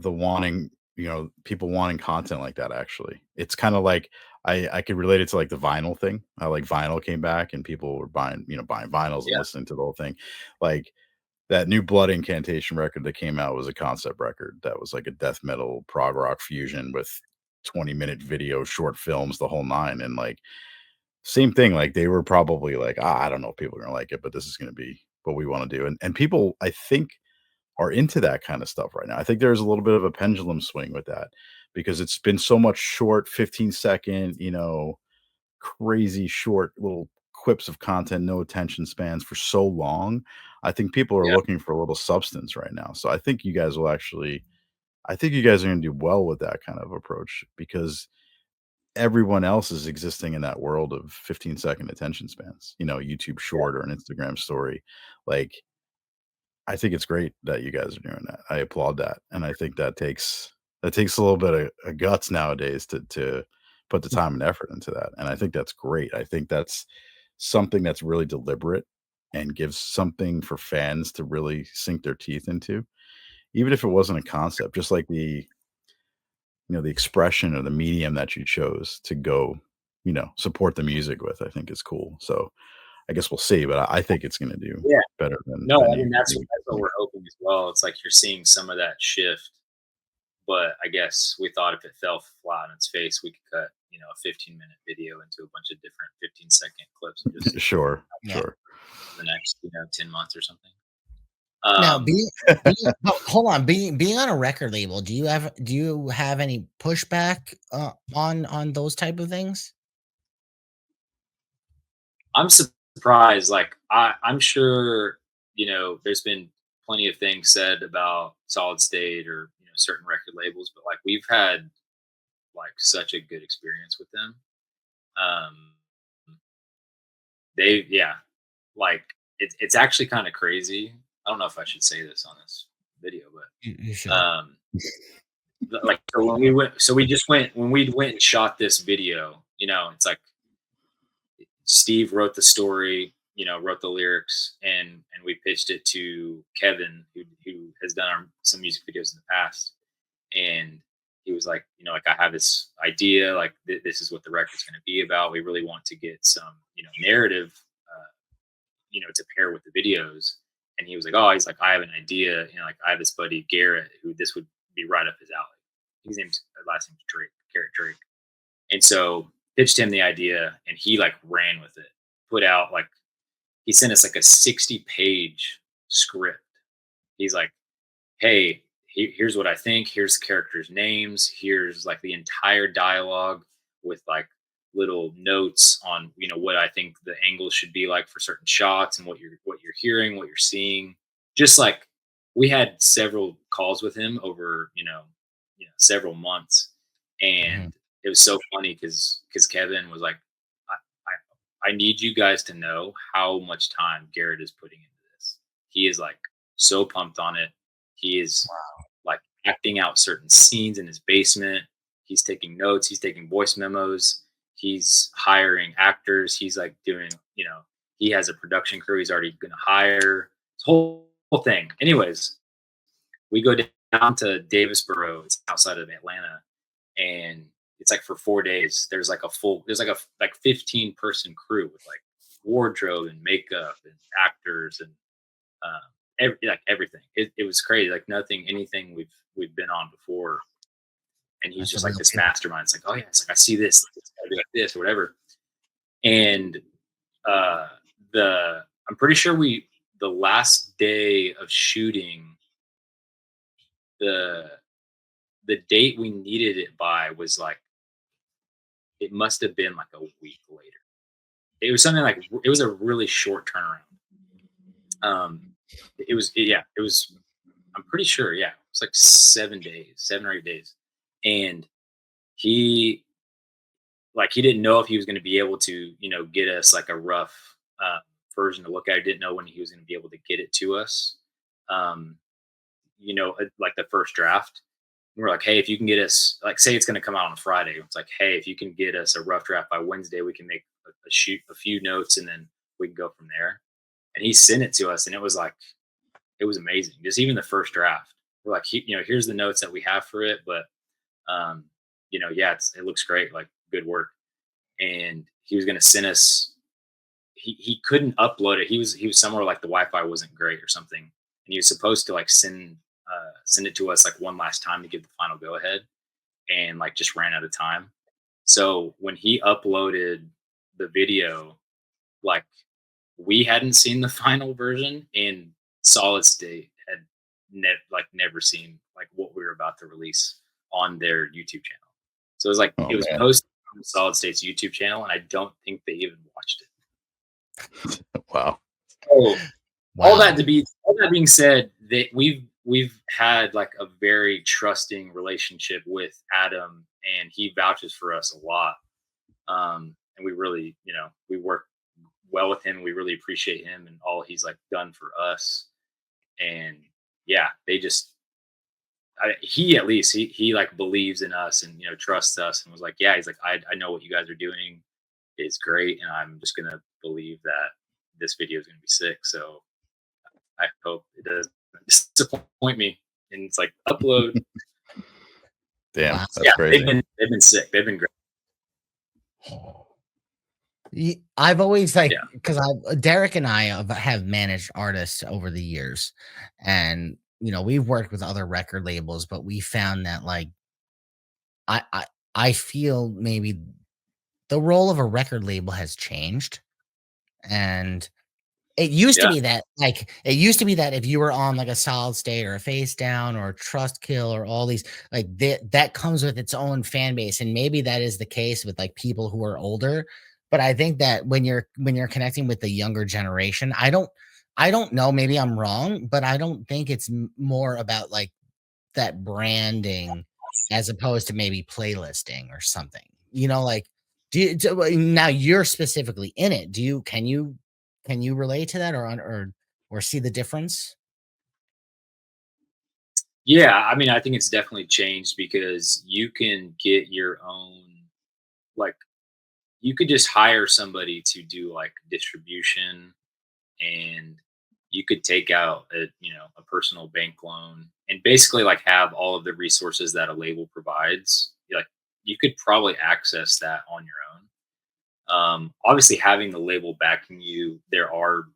the wanting, people wanting content like that actually. It's kind of like I could relate it to like the vinyl thing. How like vinyl came back and people were buying vinyls and Yeah. listening to the whole thing. Like that new Blood Incantation record that came out was a concept record that was like a death metal prog rock fusion with 20-minute video, short films, the whole nine. And like same thing, like they were probably like, I don't know if people are gonna like it, but this is gonna be what we want to do. And people I think are into that kind of stuff right now. I think there's a little bit of a pendulum swing with that because it's been so much short 15-second, crazy short little quips of content, no attention spans for so long. I think people are Yeah. looking for a little substance right now. So I think you guys will actually I think you guys are going to do well with that kind of approach because everyone else is existing in that world of 15-second attention spans, YouTube short or an Instagram story. Like I think it's great that you guys are doing that. I applaud that, and I think that takes a little bit of guts nowadays to put the time and effort into that, and I think that's great. I think that's something that's really deliberate and gives something for fans to really sink their teeth into, even if it wasn't a concept, just like the expression or the medium that you chose to go, support the music with, I think is cool. So I guess we'll see, but I think it's gonna do Yeah. better than No, than I you mean than you that's what think. we're hoping as well. It's like you're seeing some of that shift, but I guess we thought if it fell flat on its face, we could cut, a 15-minute video into a bunch of different 15-second clips and just Sure, Yeah. sure. the next, 10 months or something. Now, Um, hold on, being on a record label, do you have any pushback, on those type of things? I'm surprised. Like I'm sure, there's been plenty of things said about Solid State or, certain record labels, but like we've had like such a good experience with them. Um, yeah, like it's actually kind of crazy. I don't know if I should say this on this video, You but should. like so when we went, so we just went when we went and shot this video. It's like Steve wrote the story, wrote the lyrics, and we pitched it to Kevin, who has done some music videos in the past, and he was like, like I have this idea, like this is what the record's going to be about. We really want to get some, narrative, to pair with the videos. And he was like, oh, he's like, I have an idea, like I have this buddy Garrett who this would be right up his alley. His name's last name's Drake, Garrett Drake. And so pitched him the idea and he like ran with it. Put out like he sent us like a 60-page script. He's like, hey, here's what I think. Here's characters' names. Here's like the entire dialogue with like little notes on what I think the angles should be like for certain shots and what you're hearing, what you're seeing. Just like we had several calls with him over several months, Mhm. and it was so funny because Kevin was like, I need you guys to know how much time Garrett is putting into this. He is like so pumped on it. He is like acting out certain scenes in his basement. He's taking notes. He's taking voice memos. He's hiring actors. He's like doing, he has a production crew he's already going to hire. This whole thing. Anyways, we go down to Davisboro. It's outside of Atlanta, and it's like for 4 days. There's like a like 15-person crew with like wardrobe and makeup and actors and like everything. It was crazy. Like nothing, anything we've been on before. And he's That's a just like real this deal. mastermind. It's like, oh yeah, it's like I see this. It's gotta be like this or whatever. And uh the I'm pretty sure the last day of shooting the the date we needed it by was like it must have been like a week later. It was something like it was a really short turnaround. Yeah, it was. I'm pretty sure. Yeah, it was like 7 days, 7 or 8 days, and he he didn't know if he was going to be able to get us like a rough version to look at. I didn't know when he was going to be able to get it to us. Um, like the first draft. We're like, hey, if you can get us, like, say it's going to come out on a Friday. It's like, hey, if you can get us a rough draft by Wednesday, we can make a few notes, and then we can go from there. And he sent it to us, and it was amazing. Just even the first draft, we're like, here's the notes that we have for it, but um, yeah, it looks great, like good work. And he was gonna send us. He couldn't upload it. He was somewhere like the Wi-Fi wasn't great or something, and he was supposed to like send it to us like one last time to give the final go ahead, and like just ran out of time. So when he uploaded the video, like we hadn't seen the final version, and Solid State had never seen like what we were about to release on their YouTube channel. So it was like Oh it was man. posted on Solid State's YouTube channel, and I don't think they even watched it. Wow. So Wow. all that being said, that we've had like a very trusting relationship with Adam, and he vouches for us a lot. And we really, we work well with him. We really appreciate him and all he's like done for us. And yeah, he at least he like believes in us and trusts us and was like, yeah, he's like, I know what you guys are doing is great, and I'm just gonna believe that this video is gonna be sick. So I hope it doesn't disappoint me. And it's like upload. Damn, Wow. that's Yeah, crazy. they've been sick. They've been great. I've always like Yeah. because I Derek and I have managed artists over the years, and we've worked with other record labels, but we found that like I I I feel maybe the role of a record label has changed, and Yeah. it used to be that if you were on, like, a Solid State or a Face Down or a Trust Kill or all these, like, that comes with its own fan base, and maybe that is the case with, like, people who are older, but I think that when you're connecting with the younger generation, I don't know, maybe I'm wrong, but I don't think it's m more about, like, that branding as opposed to maybe playlisting or something, like, now you're specifically in it. Can you relate to that or see the difference? Yeah. I mean, I think it's definitely changed because you can get your own, like, you could just hire somebody to do like distribution, and you could take out a personal bank loan and basically like have all of the resources that a label provides. Like you could probably access that on your own. Obviously, having the label backing you, there are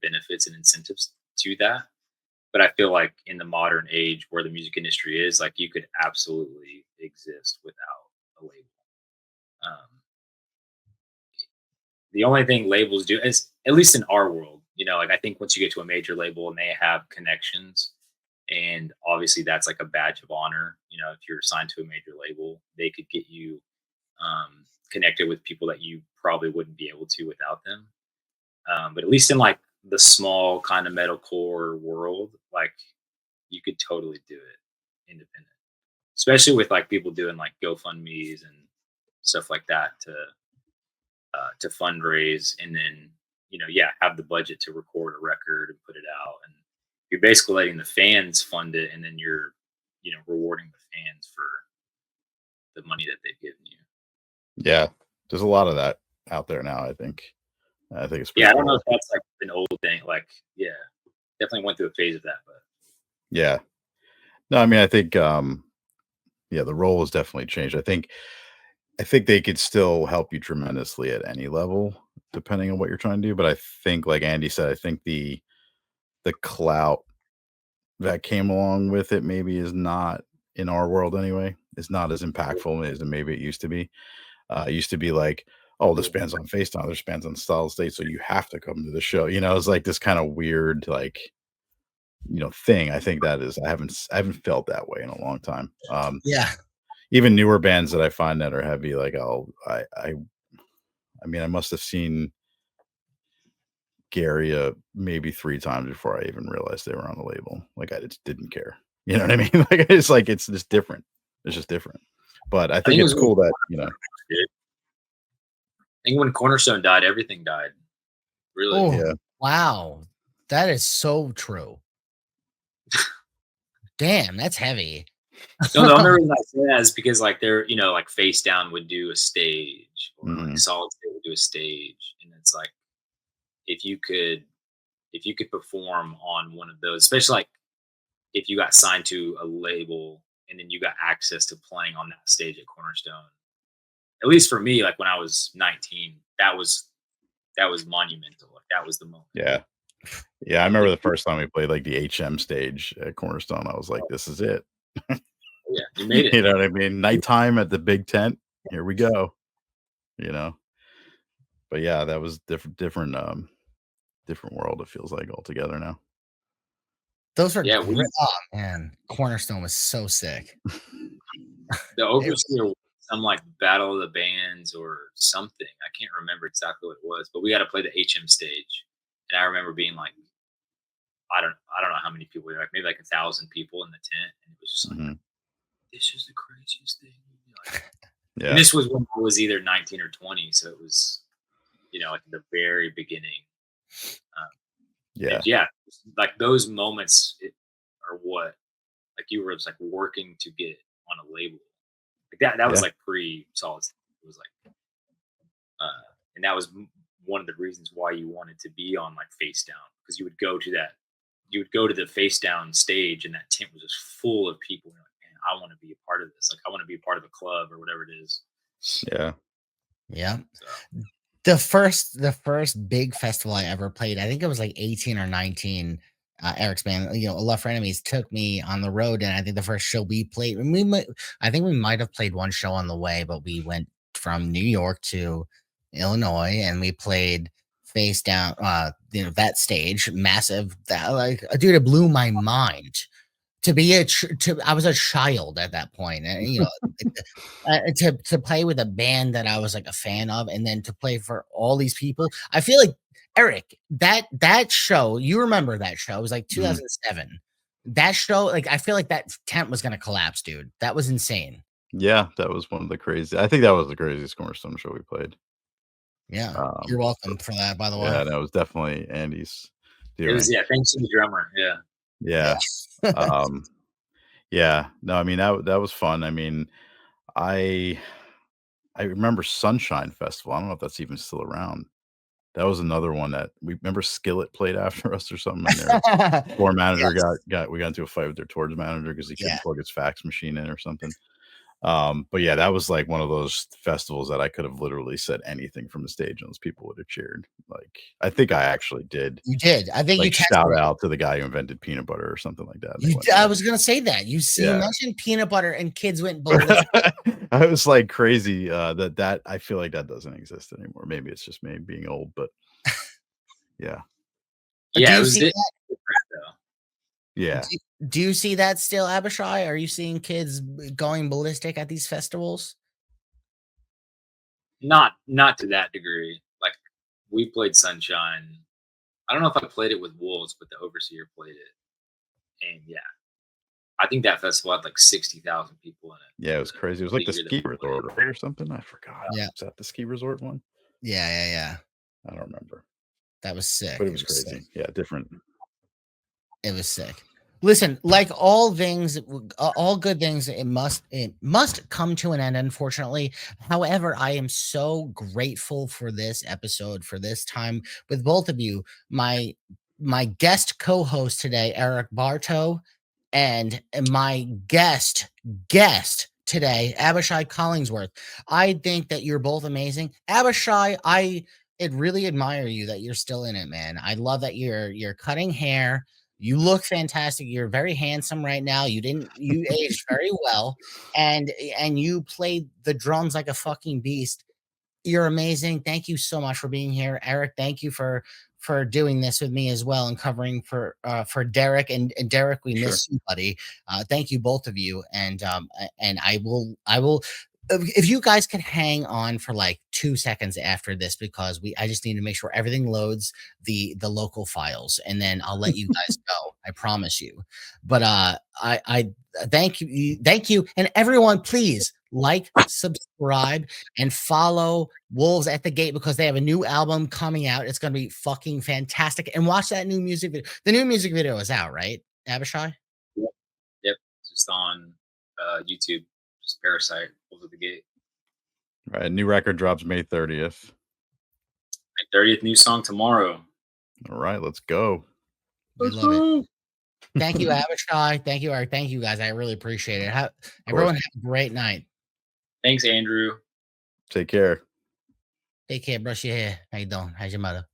benefits and incentives to that. But I feel like in the modern age where the music industry is, like you could absolutely exist without a label. Um, the only thing labels do is, at least in our world, like I think once you get to a major label and they have connections, and obviously that's like a badge of honor. If you're signed to a major label, they could get you connected with people that you probably wouldn't be able to without them. But at least in like the small kind of metalcore world, like you could totally do it independent, especially with like people doing like GoFundMe's and stuff like that to fundraise, and then yeah, have the budget to record a record and put it out, and you're basically letting the fans fund it, and then you're rewarding the fans for the money that they've given you. Yeah, there's a lot of that out there now, I think. I think it's Yeah, pretty I don't know cool. if that's like an old thing. Like, yeah, definitely went through a phase of that, but Yeah. No, I mean, I think, yeah, the role has definitely changed. I think they could still help you tremendously at any level, depending on what you're trying to do, but I think, like Andy said, I think the clout that came along with it maybe is not, in our world anyway, is not as impactful as maybe it used to be. It used to be like, "Oh, this band's on FaceTime, this band's on Solid State, so you have to come to the show." It's like this kinda weird, like, thing. I think that is I haven't felt that way in a long time. Yeah. Even newer bands that I find that are heavy, like, I mean, I must have seen Gary, maybe 3 times before I even realized they were on the label. Like, I just didn't care. You know what I mean? Like, it's just different. It's just different. But I I think think it it's was when cool that, dude. I think when Cornerstone died, everything died. Really. Oh, yeah. wow. That is so true. Damn, that's heavy. No, the only reason I say that is because like they're like Face Down would do a stage, or like Mhm. Solid State would do a stage, and it's like if you could if you could perform on one of those, especially like if you got signed to a label and then you got access to playing on that stage at Cornerstone. At least for me, like when I was 19, that was monumental. Like that was the moment. Yeah. Yeah, I And remember the first time we played, like, the HM stage at Cornerstone, I was like, "This is it." yeah, you made it. You know what I mean? Nighttime at the big tent, here we go, you know? But, yeah, that was different world, it feels like altogether now. Those are Yeah, great. Oh man, Cornerstone was so sick. the It overseer won some like battle of the bands or something. I can't remember exactly what it was, but we got to play the HM stage, and I remember being like, I don't know how many people were like maybe like 1,000 people in the tent, and it was just like Mhm. this is the craziest thing. Like, and Yeah, this was when I was either 19 or 20, so it was like the very beginning. Um, and yeah, yeah, like those moments are what like you were just like working to get on a label. Like that was yeah, like pre solid. It was like and that was one of the reasons why you wanted to be on like face down because you would go to the face down stage and that tent was just full of people. You're like, man, I want to be a part of this. Like I want to be a part of a club or whatever it is. yeah, yeah. So The first big festival I ever played, I think it was like 18 or 19. Eric's band, Love for Enemies took me on the road, and I think the first show we played, and I think we might have played one show on the way, but we went from New York to Illinois, and we played face down. That stage, massive. That like, dude, it blew my mind to be I was a child at that point, and to play with a band that I was like a fan of, and then to play for all these people. I feel like Eric, that show, you remember that show? It was like mhm. 2007. That show, like I feel like that tent was gonna collapse, dude. That was insane. Yeah, that was one of the crazy I think that was the craziest Cornerstone show we played. Yeah, you're So welcome for that, by the way. yeah, that was definitely Andy's it was doing. thanks to the drummer. Yeah. Yeah. Yeah, um, yeah, no, I mean, that was fun, I mean, I I remember Sunshine Festival, I don't know if that's even still around. That was another one that we remember Skillet played after us or something, and their tour manager Yes. we got into a fight with their tour manager because he Yeah. couldn't plug his fax machine in or something. But yeah, that was like one of those festivals that I could have literally said anything from the stage and those people would have cheered. Like, I think I actually did, You did. I think you like, texted shout me. out to the guy who invented peanut butter or something like that, and they You went I nuts. was gonna say that. You Yeah. mentioned peanut butter and kids went ballistic. I was like crazy, that I feel like that doesn't exist anymore. Maybe it's just me being old, but yeah. Do Yeah, it you was see different though. Yeah. Do do you see that still, Abishai? Are you seeing kids going ballistic at these festivals? Not to that degree. Like we played Sunshine. I don't know if I played it with Wolves, but the Overseer played it. And yeah, I think that festival had like 60,000 people in it. Yeah, it was crazy. It was like The the year that ski we played resort, right, or something? I forgot. Yeah. Is that the ski resort one? Yeah, yeah, yeah. I don't remember, That was sick. but it It was was sick. crazy. Yeah, different. It was sick. Listen, like all things, all good things, it must come to an end, unfortunately. However, I am so grateful for this episode, for this time with both of you. My guest co-host today, Erich Barto, and my guest today, Abashai Collingsworth. I think that you're both amazing. Abashai, I really admire you that you're still in it, man. I love that you're cutting hair. You look fantastic. You're very handsome right now. You aged very well, and you played the drums like a fucking beast. You're amazing. Thank you so much for being here, Eric. Thank you for doing this with me as well and covering for Derek and Derek. We Sure. miss you, buddy. Thank you both of you, and I will. If you guys can hang on for like 2 seconds after this, because I just need to make sure everything loads the local files, and then I'll let you guys go. I promise you. But I thank you, and everyone, please like, subscribe, and follow Wolves at the Gate because they have a new album coming out. It's going to be fucking fantastic. And watch that new music video. The new music video is out, right, Abishai? Yep. Yep. Just on YouTube. Just Parasite over the gate. Right. New record drops May 30th. My 30th new song tomorrow. All right, let's go. We love it. Thank you, Abashai. Thank you, Eric. Thank you, guys. I really appreciate it. Of course. Everyone have a great night. Thanks, Andrew. Take care. Take care. Brush your hair. How you doing? How's your mother?